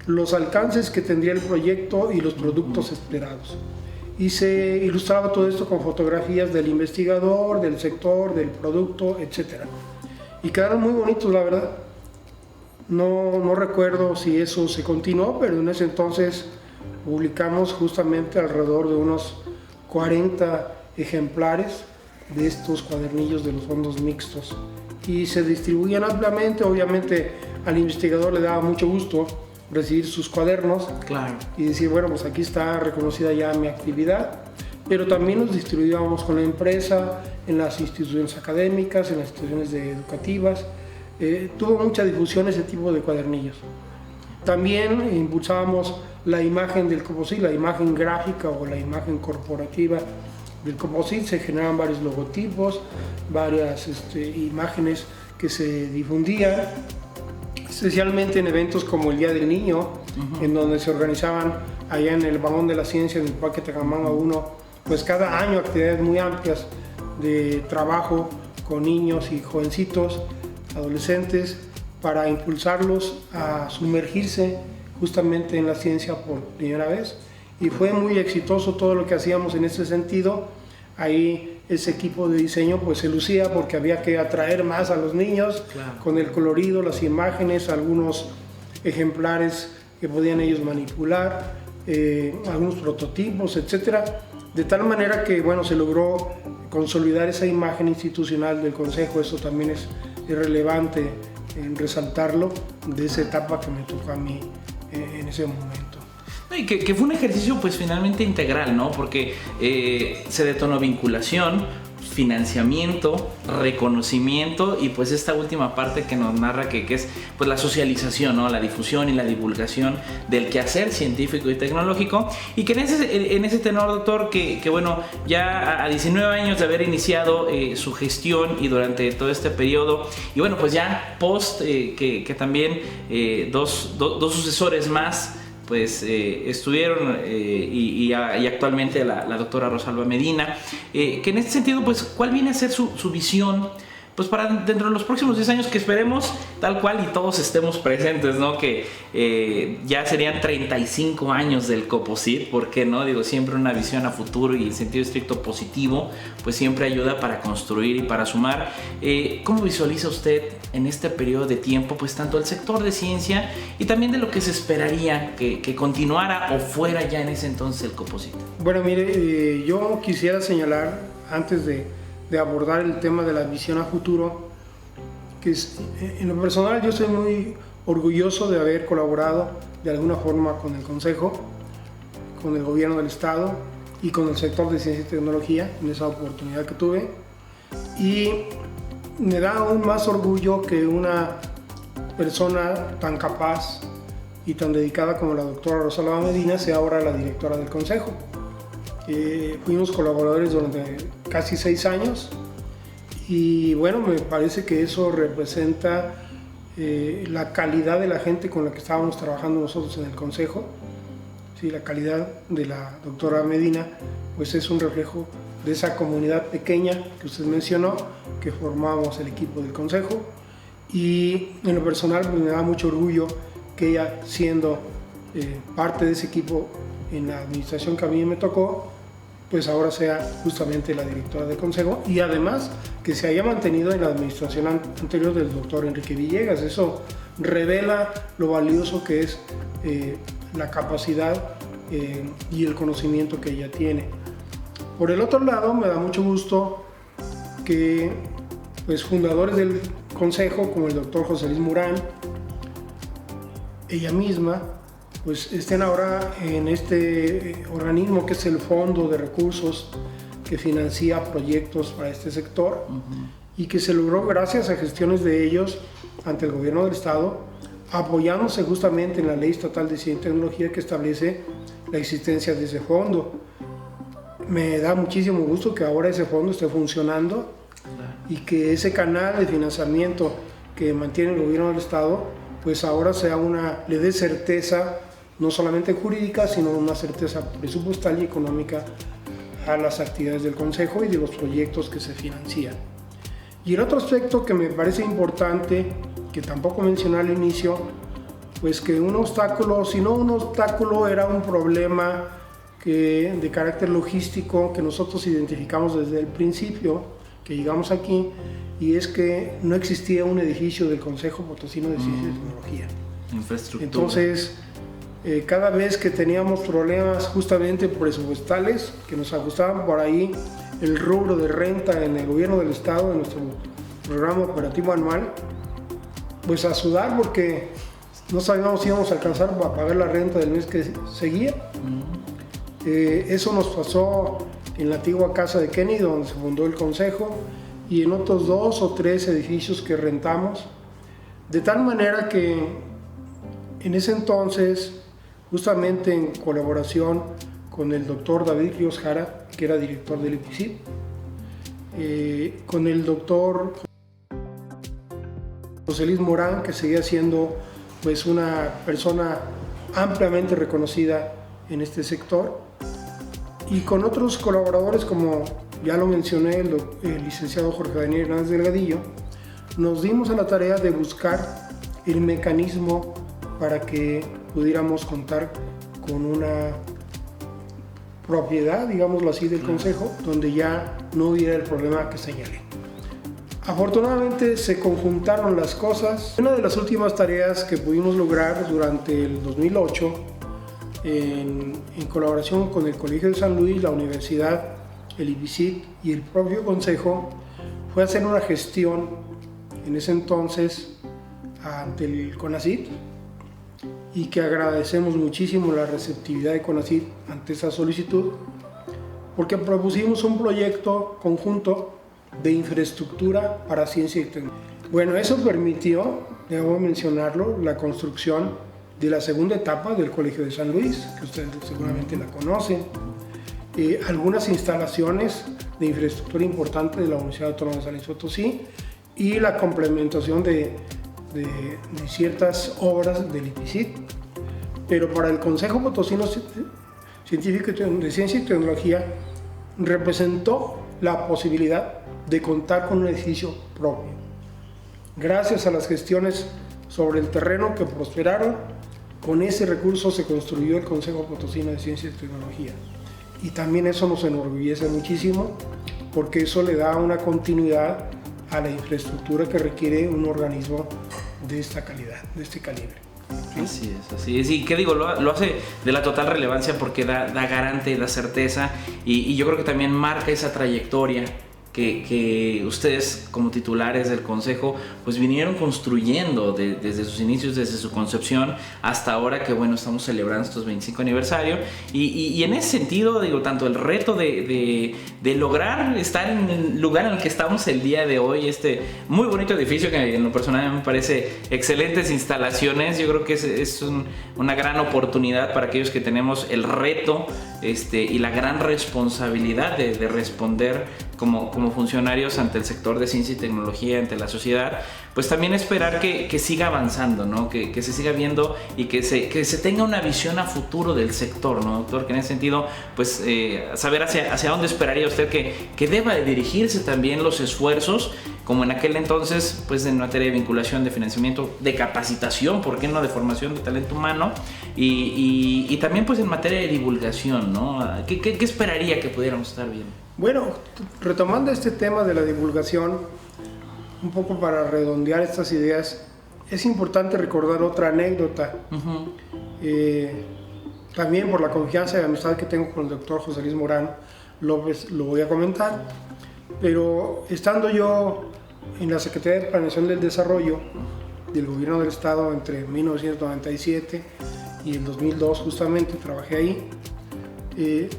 los alcances que tendría el proyecto y los productos esperados. Y se ilustraba todo esto con fotografías del investigador, del sector, del producto, etc. Y quedaron muy bonitos, la verdad. No recuerdo si eso se continuó, pero en ese entonces publicamos justamente alrededor de unos 40 ejemplares de estos cuadernillos de los fondos mixtos. Y se distribuían ampliamente, obviamente al investigador le daba mucho gusto recibir sus cuadernos, claro, y decir, bueno, pues aquí está reconocida ya mi actividad, pero también nos distribuíamos con la empresa, en las instituciones académicas, en las instituciones educativas. Tuvo mucha difusión ese tipo de cuadernillos. También impulsábamos la imagen del COPOSIT, la imagen gráfica o la imagen corporativa del COPOSIT. Se generaban varios logotipos, varias imágenes que se difundían, especialmente en eventos como el Día del Niño, en donde se organizaban allá en el Vagón de la Ciencia, en el Parque Tecamanga 1, pues cada año actividades muy amplias de trabajo con niños y jovencitos, adolescentes, para impulsarlos a sumergirse justamente en la ciencia por primera vez. Y fue muy exitoso todo lo que hacíamos en ese sentido. Ahí ese equipo de diseño pues se lucía porque había que atraer más a los niños, claro, con el colorido, las imágenes, algunos ejemplares que podían ellos manipular, algunos prototipos, etcétera, de tal manera que bueno, se logró consolidar esa imagen institucional del Consejo. Eso también es relevante en resaltarlo, de esa etapa que me tocó a mí en ese momento. Y que fue un ejercicio pues finalmente integral, ¿no? Porque se detonó vinculación, financiamiento, reconocimiento y pues esta última parte que nos narra que es pues la socialización, ¿no? La difusión y la divulgación del quehacer científico y tecnológico, y que en ese tenor, doctor, que bueno, ya a 19 años de haber iniciado su gestión y durante todo este periodo, y bueno, pues ya post que también dos sucesores más pues estuvieron y actualmente la doctora Rosalba Medina, que en este sentido, pues, ¿cuál viene a ser su visión? Pues para dentro de los próximos 10 años que esperemos tal cual y todos estemos presentes, ¿no? Que ya serían 35 años del COPOSIT, ¿por qué no? Digo, siempre una visión a futuro y en sentido estricto positivo, pues siempre ayuda para construir y para sumar. ¿Cómo visualiza usted en este periodo de tiempo, pues tanto el sector de ciencia y también de lo que se esperaría que continuara o fuera ya en ese entonces el COPOSIT? Bueno, mire, yo quisiera señalar, antes de abordar el tema de la visión a futuro, que en lo personal yo estoy muy orgulloso de haber colaborado de alguna forma con el Consejo, con el gobierno del estado y con el sector de ciencia y tecnología en esa oportunidad que tuve, y me da aún más orgullo que una persona tan capaz y tan dedicada como la doctora Rosalba Medina sea ahora la directora del Consejo. Fuimos colaboradores durante casi 6 años y bueno, me parece que eso representa la calidad de la gente con la que estábamos trabajando nosotros en el Consejo. Sí, la calidad de la doctora Medina pues es un reflejo de esa comunidad pequeña que usted mencionó, que formamos el equipo del consejo, y en lo personal pues, me da mucho orgullo que ella, siendo parte de ese equipo en la administración que a mí me tocó, pues ahora sea justamente la directora del consejo, y además que se haya mantenido en la administración anterior del doctor Enrique Villegas. Eso revela lo valioso que es la capacidad y el conocimiento que ella tiene. Por el otro lado, me da mucho gusto que pues, fundadores del consejo, como el doctor José Luis Morán, ella misma, pues estén ahora en este organismo que es el Fondo de Recursos que financia proyectos para este sector, y que se logró gracias a gestiones de ellos ante el gobierno del estado, apoyándose justamente en la Ley Estatal de Ciencia y Tecnología que establece la existencia de ese fondo. Me da muchísimo gusto que ahora ese fondo esté funcionando y que ese canal de financiamiento que mantiene el gobierno del estado, pues ahora le dé certeza no solamente jurídica, sino una certeza presupuestal y económica a las actividades del consejo y de los proyectos que se financian. Y el otro aspecto que me parece importante, que tampoco mencioné al inicio, pues que un obstáculo, si no un obstáculo, era un problema de carácter logístico que nosotros identificamos desde el principio que llegamos aquí, y es que no existía un edificio del Consejo Potosino de Ciencia y Tecnología. Infraestructura. Entonces, cada vez que teníamos problemas justamente presupuestales, que nos ajustaban por ahí el rubro de renta en el gobierno del estado, en nuestro programa operativo anual, pues a sudar, porque no sabíamos si íbamos a alcanzar para pagar la renta del mes que seguía. Eso nos pasó en la antigua casa de Kenny, donde se fundó el consejo, y en otros 2 o 3 edificios que rentamos, de tal manera que en ese entonces, justamente en colaboración con el doctor David Ríos Jara, que era director del IPCIT, con el doctor José Luis Morán, que seguía siendo pues, una persona ampliamente reconocida en este sector, y con otros colaboradores, como ya lo mencioné, el licenciado Jorge Daniel Hernández Delgadillo, nos dimos a la tarea de buscar el mecanismo para que pudiéramos contar con una propiedad, digámoslo así, del consejo, donde ya no hubiera el problema que señalé. Afortunadamente se conjuntaron las cosas. Una de las últimas tareas que pudimos lograr durante el 2008, en colaboración con el Colegio de San Luis, la universidad, el IPCIT y el propio consejo, fue hacer una gestión en ese entonces ante el CONACYT, y que agradecemos muchísimo la receptividad de CONACYT ante esa solicitud, porque propusimos un proyecto conjunto de infraestructura para ciencia y tecnología. Bueno, eso permitió, debo mencionarlo, la construcción de la segunda etapa del Colegio de San Luis, que ustedes seguramente la conocen, algunas instalaciones de infraestructura importante de la Universidad Autónoma de San Luis Potosí, y la complementación de ciertas obras del IPCIT. Pero para el Consejo Potosino Científico de Ciencia y Tecnología representó la posibilidad de contar con un edificio propio. Gracias a las gestiones sobre el terreno que prosperaron, con ese recurso se construyó el Consejo Potosino de Ciencia y Tecnología. Y también eso nos enorgullece muchísimo, porque eso le da una continuidad a la infraestructura que requiere un organismo de esta calidad, de este calibre. ¿Sí? Así es. Y qué digo, lo hace de la total relevancia, porque da garante, da certeza, y yo creo que también marca esa trayectoria que ustedes como titulares del consejo pues vinieron construyendo desde sus inicios, desde su concepción hasta ahora, que bueno, estamos celebrando estos 25 aniversario, y en ese sentido digo, tanto el reto de lograr estar en el lugar en el que estamos el día de hoy, este muy bonito edificio que en lo personal me parece excelentes instalaciones. Yo creo que es una gran oportunidad para aquellos que tenemos el reto y la gran responsabilidad de responder como funcionarios ante el sector de ciencia y tecnología, ante la sociedad, pues también esperar que siga avanzando, ¿no? Que se siga viendo y que se tenga una visión a futuro del sector, ¿no, doctor? Que en ese sentido, pues saber hacia dónde esperaría usted que deba de dirigirse también los esfuerzos, como en aquel entonces, pues en materia de vinculación, de financiamiento, de capacitación, ¿por qué no?, de formación de talento humano y también pues en materia de divulgación, ¿no? ¿Qué esperaría que pudiéramos estar viendo? Bueno, retomando este tema de la divulgación, un poco para redondear estas ideas, es importante recordar otra anécdota. También por la confianza y amistad que tengo con el doctor José Luis Morán López lo voy a comentar, pero estando yo en la Secretaría de Planeación del Desarrollo del Gobierno del Estado entre 1997 y el 2002, justamente trabajé ahí,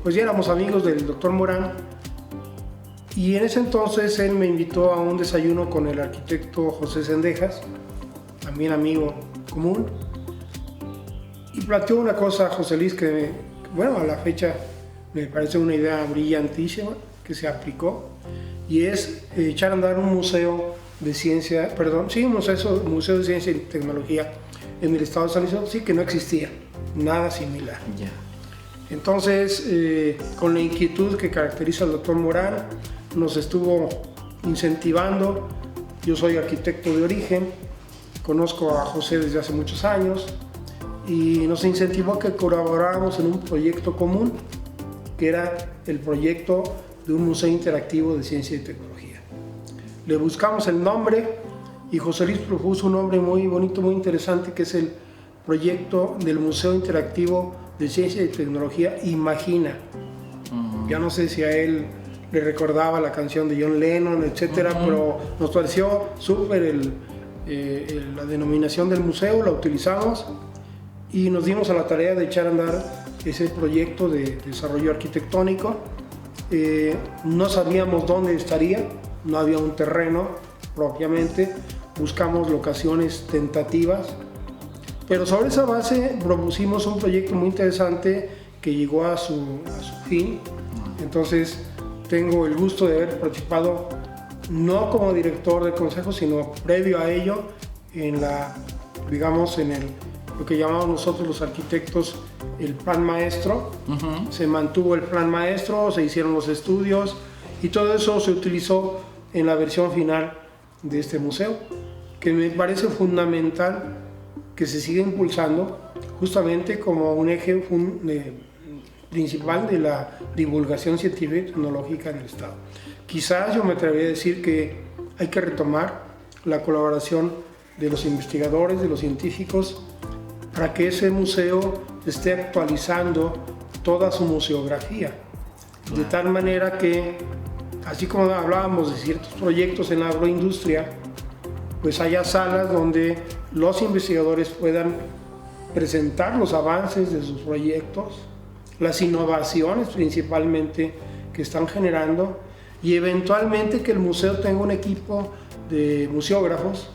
pues ya éramos amigos del doctor Morán, y en ese entonces él me invitó a un desayuno con el arquitecto José Cendejas, también amigo común, y planteó una cosa, José Luis, que bueno, a la fecha me parece una idea brillantísima que se aplicó, y es echar a andar un museo de ciencia, museo de ciencia y tecnología en el estado de San Luis, sí, que no existía nada similar. Yeah. Entonces, con la inquietud que caracteriza al doctor Morán, nos estuvo incentivando. Yo soy arquitecto de origen, conozco a José desde hace muchos años, y nos incentivó a que colaboráramos en un proyecto común, que era el proyecto de un museo interactivo de ciencia y tecnología. Le buscamos el nombre y José Luis propuso un nombre muy bonito, muy interesante, que es el proyecto del Museo Interactivo de Ciencia y Tecnología Imagina. Ya no sé si a él le recordaba la canción de John Lennon, etcétera, pero nos pareció súper la denominación del museo, la utilizamos y nos dimos a la tarea de echar a andar ese proyecto de desarrollo arquitectónico. No sabíamos dónde estaría, no había un terreno propiamente, buscamos locaciones tentativas, pero sobre esa base propusimos un proyecto muy interesante que llegó a su fin. Entonces tengo el gusto de haber participado no como director del consejo, sino previo a ello en lo que llamamos nosotros los arquitectos el plan maestro. Se mantuvo el plan maestro, se hicieron los estudios y todo eso se utilizó en la versión final de este museo, que me parece fundamental que se siga impulsando justamente como un eje principal de la divulgación científica y tecnológica en el Estado. Quizás yo me atrevería a decir que hay que retomar la colaboración de los investigadores, de los científicos, para que ese museo esté actualizando toda su museografía, de tal manera que, así como hablábamos de ciertos proyectos en la agroindustria, pues haya salas donde los investigadores puedan presentar los avances de sus proyectos, las innovaciones principalmente que están generando, y eventualmente que el museo tenga un equipo de museógrafos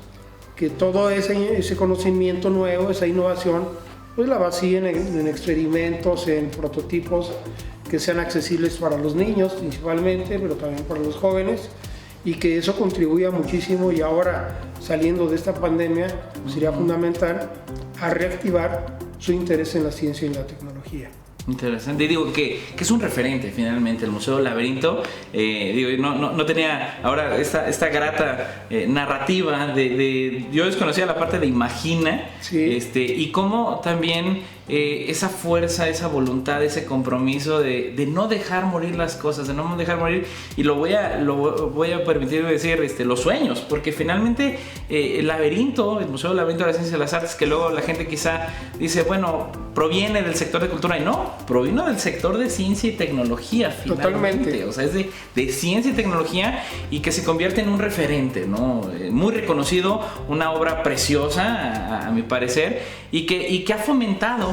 que todo ese conocimiento nuevo, esa innovación, pues la vacíen en experimentos, en prototipos que sean accesibles para los niños principalmente, pero también para los jóvenes, y que eso contribuya muchísimo, y ahora saliendo de esta pandemia sería fundamental a reactivar su interés en la ciencia y la tecnología. Interesante, y digo que es un referente finalmente el Museo Laberinto. No tenía ahora esta grata narrativa yo desconocía la parte de Imagina, sí. Y cómo también esa fuerza, esa voluntad, ese compromiso de no dejar morir las cosas, de no dejar morir, y lo voy a permitir decir, los sueños, porque finalmente el Laberinto, el Museo Laberinto de la Ciencia y las Artes, que luego la gente quizá dice, bueno, proviene del sector de cultura, y no, provino del sector de ciencia y tecnología finalmente. Totalmente. O sea, es de ciencia y tecnología, y que se convierte en un referente, ¿no? Muy reconocido, una obra preciosa a mi parecer, y que ha fomentado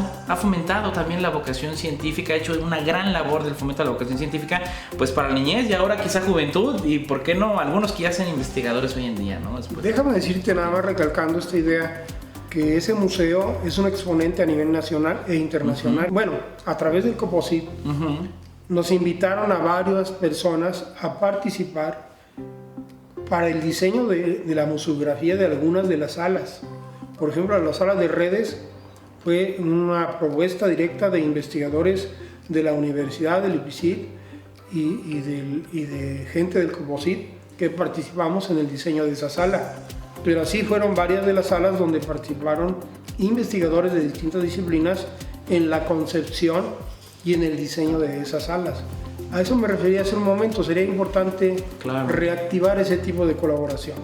también la vocación científica, ha hecho una gran labor del fomento a la vocación científica, pues para la niñez y ahora quizá juventud, y por qué no algunos que ya sean investigadores hoy en día, ¿no? Déjame decirte, nada más recalcando esta idea, que ese museo es un exponente a nivel nacional e internacional. Bueno, a través del COPOSIT, nos invitaron a varias personas a participar para el diseño de la museografía de algunas de las salas. Por ejemplo, la sala de redes fue una propuesta directa de investigadores de la Universidad del IPICIT y de gente del COPOCIT que participamos en el diseño de esa sala. Pero así fueron varias de las salas donde participaron investigadores de distintas disciplinas en la concepción y en el diseño de esas salas. A eso me refería hace un momento, sería importante reactivar ese tipo de colaboración.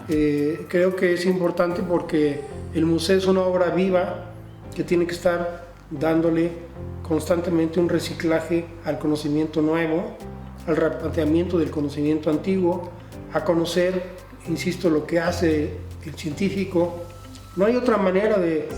Creo que es importante porque el museo es una obra viva que tiene que estar dándole constantemente un reciclaje al conocimiento nuevo, al replanteamiento del conocimiento antiguo, a conocer, insisto, lo que hace el científico. No hay otra manera de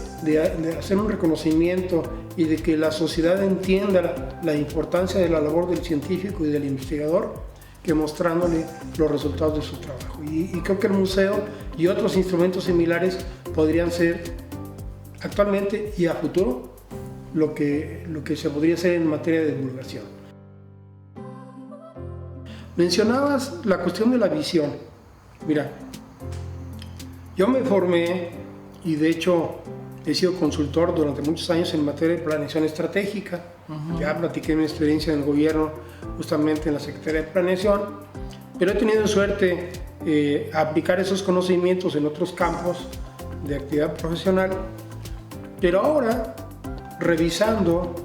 hacer un reconocimiento y de que la sociedad entienda la importancia de la labor del científico y del investigador que mostrándole los resultados de su trabajo. Y creo que el museo y otros instrumentos similares podrían ser actualmente y a futuro lo que se podría hacer en materia de divulgación. Mencionabas la cuestión de la visión. Mira, yo me formé y de hecho he sido consultor durante muchos años en materia de planeación estratégica. Ya platiqué mi experiencia en el gobierno, justamente en la Secretaría de Planeación, pero he tenido suerte aplicar esos conocimientos en otros campos de actividad profesional. Pero ahora, revisando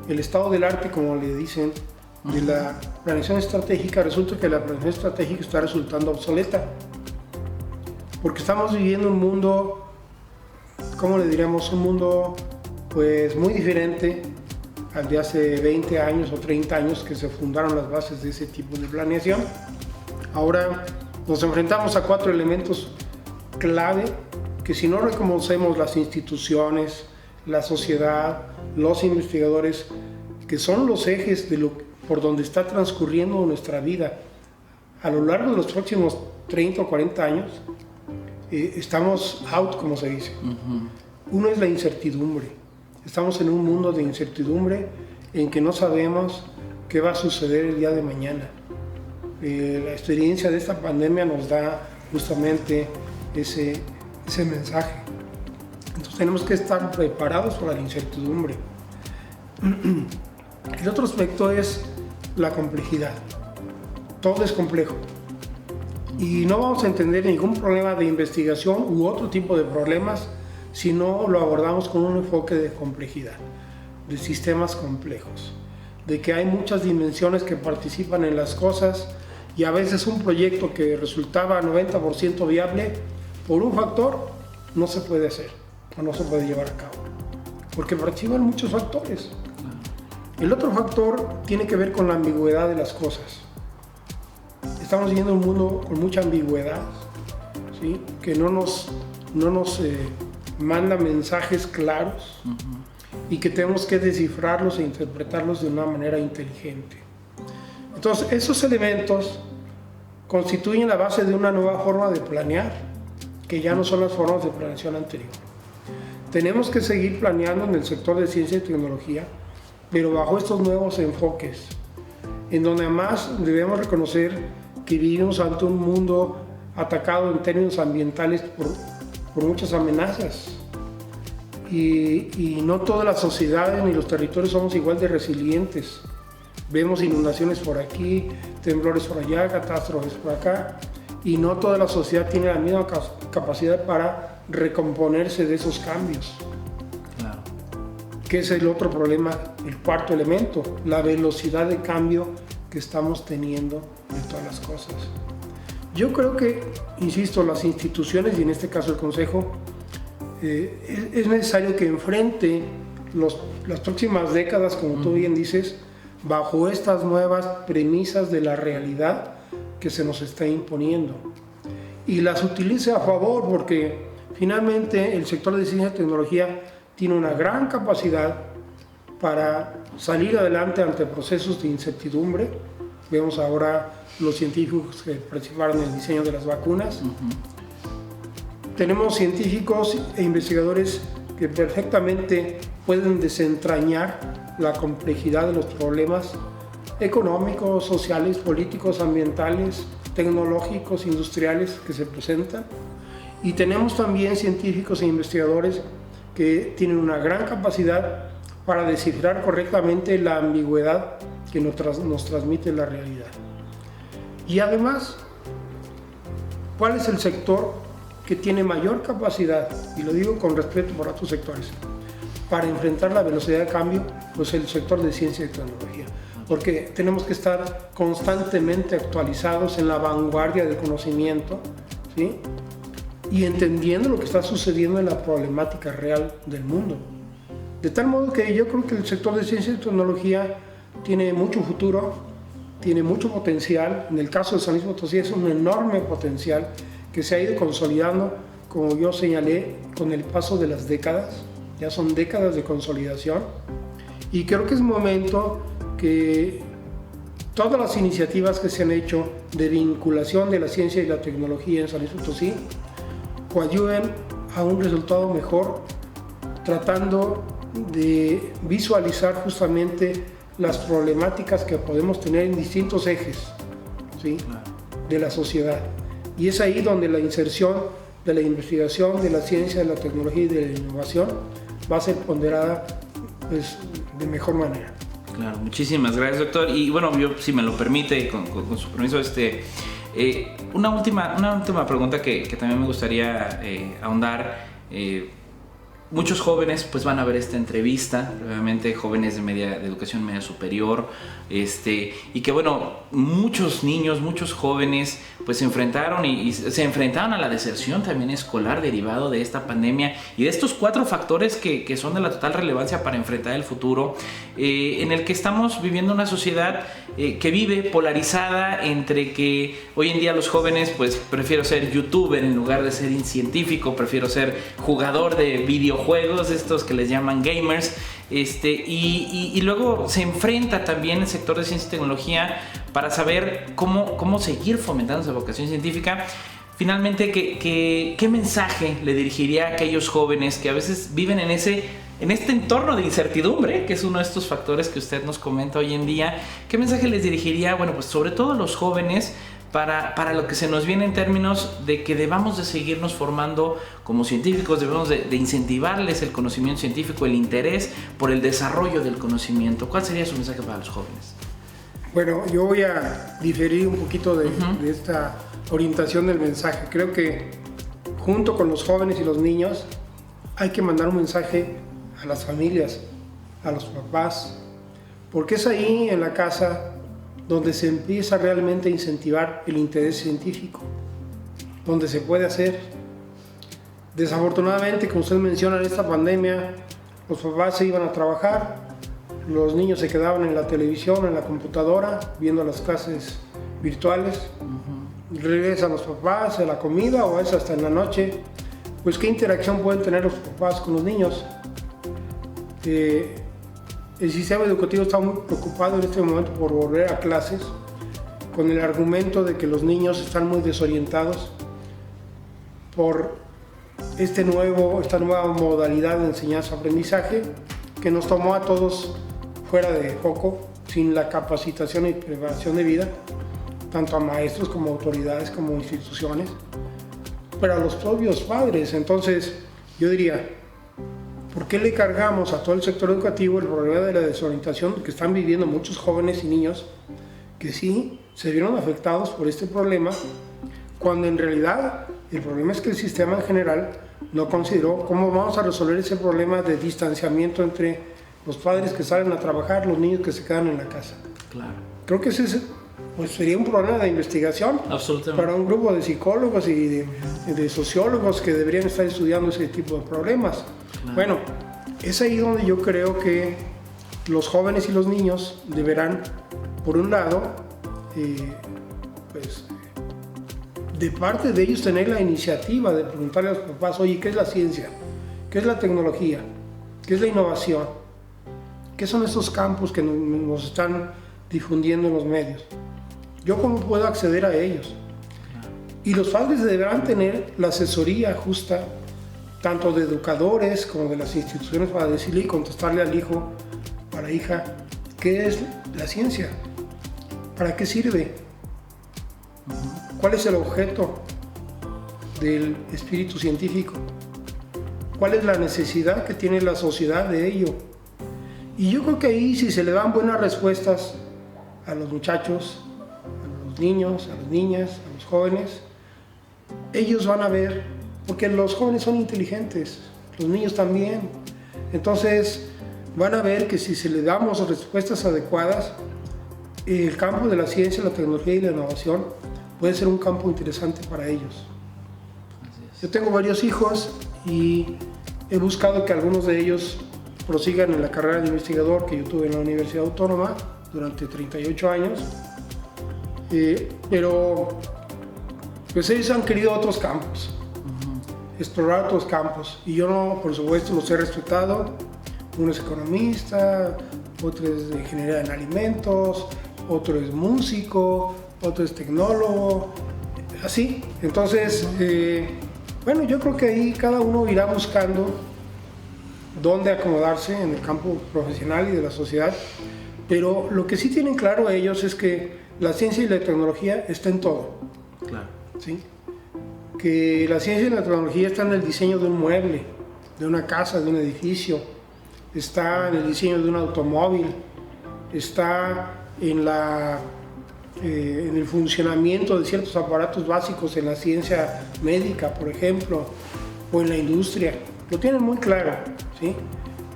el estado del arte, como le dicen, de la planeación estratégica, resulta que la planeación estratégica está resultando obsoleta. Porque estamos viviendo un mundo, ¿cómo le diríamos? Un mundo pues muy diferente al de hace 20 años o 30 años que se fundaron las bases de ese tipo de planeación. Ahora nos enfrentamos a 4 elementos clave que si no reconocemos las instituciones, la sociedad, los investigadores, que son los ejes por donde está transcurriendo nuestra vida a lo largo de los próximos 30 o 40 años, estamos out, como se dice. Uno es la incertidumbre. Estamos en un mundo de incertidumbre en que no sabemos qué va a suceder el día de mañana. La experiencia de esta pandemia nos da justamente ese mensaje. Entonces tenemos que estar preparados para la incertidumbre. El otro aspecto es la complejidad. Todo es complejo. Y no vamos a entender ningún problema de investigación u otro tipo de problemas si no lo abordamos con un enfoque de complejidad, de sistemas complejos, de que hay muchas dimensiones que participan en las cosas y a veces un proyecto que resultaba 90% viable, por un factor no se puede hacer o no se puede llevar a cabo, porque participan muchos factores. El otro factor tiene que ver con la ambigüedad de las cosas. Estamos viviendo un mundo con mucha ambigüedad, ¿sí? Que no nos manda mensajes claros y que tenemos que descifrarlos e interpretarlos de una manera inteligente. Entonces, esos elementos constituyen la base de una nueva forma de planear, que ya no son las formas de planeación anterior. Tenemos que seguir planeando en el sector de ciencia y tecnología, pero bajo estos nuevos enfoques, en donde además debemos reconocer que vivimos ante un mundo atacado en términos ambientales por muchas amenazas. Y no todas las sociedades ni los territorios somos igual de resilientes. Vemos inundaciones por aquí, temblores por allá, catástrofes por acá, y no toda la sociedad tiene la misma capacidad para recomponerse de esos cambios. Claro. Que es el otro problema, el cuarto elemento, la velocidad de cambio que estamos teniendo de todas las cosas. Yo creo que, insisto, las instituciones y en este caso el Consejo, es necesario que enfrente las próximas décadas, como tú bien dices, bajo estas nuevas premisas de la realidad que se nos está imponiendo y las utilice a favor, porque finalmente el sector de ciencia y tecnología tiene una gran capacidad para salir adelante ante procesos de incertidumbre. Vemos ahora los científicos que participaron en el diseño de las vacunas. Tenemos científicos e investigadores que perfectamente pueden desentrañar la complejidad de los problemas económicos, sociales, políticos, ambientales, tecnológicos, industriales que se presentan. Y tenemos también científicos e investigadores que tienen una gran capacidad para descifrar correctamente la ambigüedad que nos transmite la realidad. Y además, ¿cuál es el sector que tiene mayor capacidad, y lo digo con respeto por otros sectores, para enfrentar la velocidad de cambio? Pues el sector de ciencia y tecnología, porque tenemos que estar constantemente actualizados, en la vanguardia del conocimiento, ¿sí? Y entendiendo lo que está sucediendo en la problemática real del mundo. De tal modo que yo creo que el sector de ciencia y tecnología tiene mucho futuro, tiene mucho potencial. En el caso de San Luis Potosí es un enorme potencial que se ha ido consolidando, como yo señalé, con el paso de las décadas. Ya son décadas de consolidación, y creo que es momento que todas las iniciativas que se han hecho de vinculación de la ciencia y la tecnología en San Luis Potosí coadyuven a un resultado mejor, tratando de visualizar justamente las problemáticas que podemos tener en distintos ejes, ¿sí?, de la sociedad. Y es ahí donde la inserción de la investigación, de la ciencia, de la tecnología y de la innovación va a ser ponderada, pues, de mejor manera. Claro, muchísimas gracias, doctor. Y bueno, yo, si me lo permite, con su permiso, una última pregunta que también me gustaría ahondar. Muchos jóvenes pues van a ver esta entrevista, obviamente jóvenes de educación media superior, y que bueno, muchos niños, muchos jóvenes pues se enfrentaron a la deserción también escolar derivado de esta pandemia y de estos 4 factores que son de la total relevancia para enfrentar el futuro, en el que estamos viviendo una sociedad que vive polarizada entre que hoy en día los jóvenes pues prefiero ser youtuber en lugar de ser científico, prefiero ser jugador de videojuegos, estos que les llaman gamers, y luego se enfrenta también el sector de ciencia y tecnología para saber cómo seguir fomentando esa vocación científica. Finalmente, ¿qué mensaje le dirigiría a aquellos jóvenes que a veces viven en este entorno de incertidumbre, que es uno de estos factores que usted nos comenta hoy en día? ¿Qué mensaje les dirigiría? Bueno, pues sobre todo a los jóvenes, para lo que se nos viene en términos de que debamos de seguirnos formando como científicos, debemos de incentivarles el conocimiento científico, el interés por el desarrollo del conocimiento. ¿Cuál sería su mensaje para los jóvenes? Bueno, yo voy a diferir un poquito de esta orientación del mensaje. Creo que junto con los jóvenes y los niños hay que mandar un mensaje a las familias, a los papás, porque es ahí en la casa donde se empieza realmente a incentivar el interés científico, donde se puede hacer. Desafortunadamente, como usted menciona, en esta pandemia, los papás se iban a trabajar, los niños se quedaban en la televisión, en la computadora, viendo las clases virtuales. Regresan los papás a la comida o es hasta en la noche. Pues, ¿qué interacción pueden tener los papás con los niños? El sistema educativo está muy preocupado en este momento por volver a clases, con el argumento de que los niños están muy desorientados por esta nueva modalidad de enseñanza-aprendizaje que nos tomó a todos fuera de foco, sin la capacitación y preparación debida, tanto a maestros como autoridades como instituciones, pero a los propios padres. Entonces, yo diría, ¿por qué le cargamos a todo el sector educativo el problema de la desorientación que están viviendo muchos jóvenes y niños que sí se vieron afectados por este problema, cuando en realidad el problema es que el sistema en general no consideró cómo vamos a resolver ese problema de distanciamiento entre los padres que salen a trabajar, los niños que se quedan en la casa? Claro. Creo que ese pues sería un problema de investigación para un grupo de psicólogos y de sociólogos que deberían estar estudiando ese tipo de problemas. Claro. Bueno, es ahí donde yo creo que los jóvenes y los niños deberán, por un lado, pues, de parte de ellos tener la iniciativa de preguntarle a los papás, oye, ¿qué es la ciencia? ¿Qué es la tecnología? ¿Qué es la innovación? ¿Qué son esos campos que nos están difundiendo en los medios? ¿Yo cómo puedo acceder a ellos? Y los padres deberán tener la asesoría justa, tanto de educadores como de las instituciones, para decirle y contestarle al hijo, a la hija, ¿qué es la ciencia? ¿Para qué sirve? ¿Cuál es el objeto del espíritu científico? ¿Cuál es la necesidad que tiene la sociedad de ello? Y yo creo que ahí, si se le dan buenas respuestas a los muchachos, a los niños, a las niñas, a los jóvenes, ellos van a ver, porque los jóvenes son inteligentes, los niños también. Entonces van a ver que si se le damos respuestas adecuadas, el campo de la ciencia, la tecnología y la innovación puede ser un campo interesante para ellos. Yo tengo varios hijos y he buscado que algunos de ellos prosigan en la carrera de investigador que yo tuve en la Universidad Autónoma durante 38 años, pero pues ellos han querido otros campos, explorar otros campos, y yo no, por supuesto, los he respetado. Uno es economista, otro es de ingeniería en alimentos, otro es músico, otro es tecnólogo, así. Entonces, bueno, yo creo que ahí cada uno irá buscando dónde acomodarse en el campo profesional y de la sociedad, pero lo que sí tienen claro ellos es que la ciencia y la tecnología está en todo. Claro. ¿Sí? Que la ciencia y la tecnología están en el diseño de un mueble, de una casa, de un edificio, está en el diseño de un automóvil, está en el funcionamiento de ciertos aparatos básicos en la ciencia médica, por ejemplo, o en la industria. Lo tienen muy claro, ¿sí?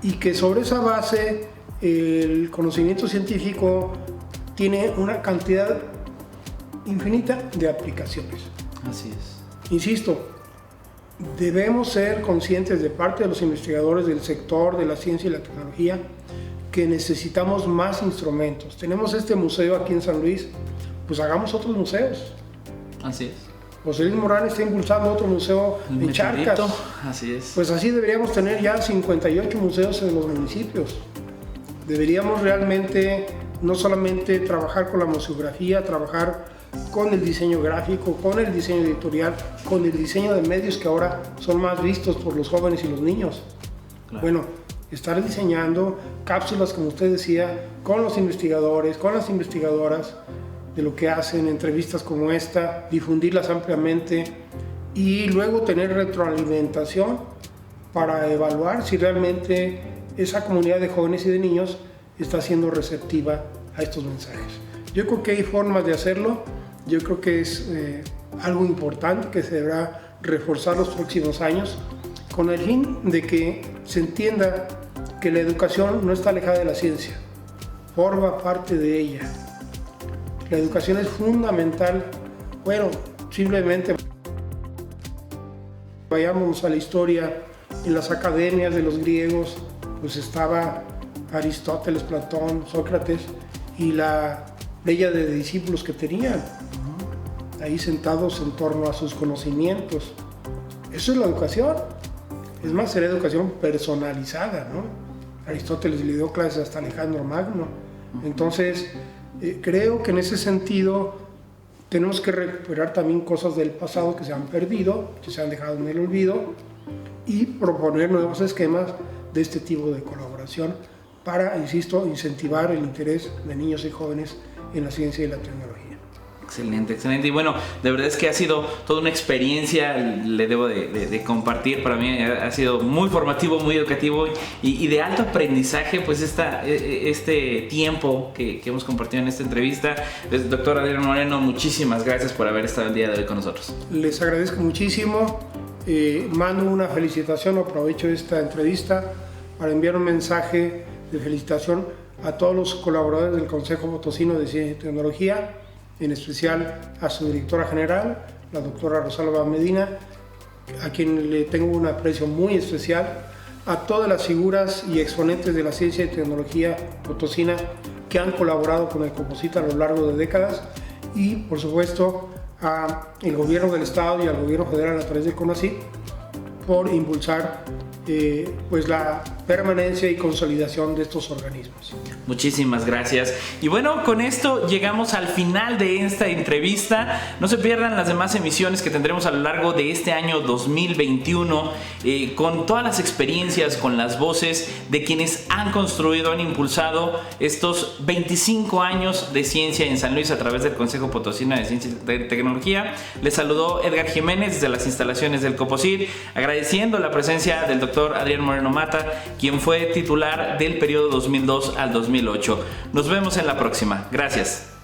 Y que sobre esa base el conocimiento científico tiene una cantidad infinita de aplicaciones. Así es. Insisto, debemos ser conscientes de parte de los investigadores del sector de la ciencia y la tecnología que necesitamos más instrumentos. Tenemos este museo aquí en San Luis, pues hagamos otros museos. Así es. José Luis Morán está impulsando otro museo en Charcas. Así es. Pues así deberíamos tener ya 58 museos en los municipios. Deberíamos realmente no solamente trabajar con la museografía, trabajar con el diseño gráfico, con el diseño editorial, con el diseño de medios que ahora son más vistos por los jóvenes y los niños. Claro. Bueno, estar diseñando cápsulas, como usted decía, con los investigadores, con las investigadoras, de lo que hacen, entrevistas como esta, difundirlas ampliamente y luego tener retroalimentación para evaluar si realmente esa comunidad de jóvenes y de niños está siendo receptiva a estos mensajes. Yo creo que hay formas de hacerlo, yo creo que es algo importante que se deberá reforzar los próximos años con el fin de que se entienda que la educación no está alejada de la ciencia, forma parte de ella. La educación es fundamental. Bueno, simplemente vayamos a la historia. En las academias de los griegos, pues estaba Aristóteles, Platón, Sócrates y la playa de discípulos que tenían, ahí sentados en torno a sus conocimientos. Eso es la educación. Es más, será educación personalizada, ¿no? Aristóteles le dio clases hasta Alejandro Magno. Entonces, creo que en ese sentido tenemos que recuperar también cosas del pasado que se han perdido, que se han dejado en el olvido, y proponer nuevos esquemas de este tipo de colaboración para, insisto, incentivar el interés de niños y jóvenes en la ciencia y la tecnología. Excelente, excelente. Y bueno, de verdad es que ha sido toda una experiencia, le debo de compartir. Para mí ha sido muy formativo, muy educativo y de alto aprendizaje, pues este tiempo que hemos compartido en esta entrevista. Doctor Adrián Moreno, muchísimas gracias por haber estado el día de hoy con nosotros. Les agradezco muchísimo. Mando una felicitación, aprovecho esta entrevista para enviar un mensaje de felicitación a todos los colaboradores del Consejo Potosino de Ciencia y Tecnología, en especial a su directora general, la doctora Rosalba Medina, a quien le tengo un aprecio muy especial, a todas las figuras y exponentes de la ciencia y tecnología potosina que han colaborado con el Coposit a lo largo de décadas, y por supuesto al gobierno del estado y al gobierno federal a través del CONACYT por impulsar pues la permanencia y consolidación de estos organismos. Muchísimas gracias. Y bueno, con esto llegamos al final de esta entrevista. No se pierdan las demás emisiones que tendremos a lo largo de este año 2021, con todas las experiencias, con las voces de quienes han construido, han impulsado estos 25 años de ciencia en San Luis a través del Consejo Potosino de Ciencia y Tecnología. Les saludó Edgar Jiménez desde las instalaciones del COPOCIT, agradeciendo la presencia del doctor Adrián Moreno Mata, quien fue titular del periodo 2002 al 2008. Nos vemos en la próxima. Gracias.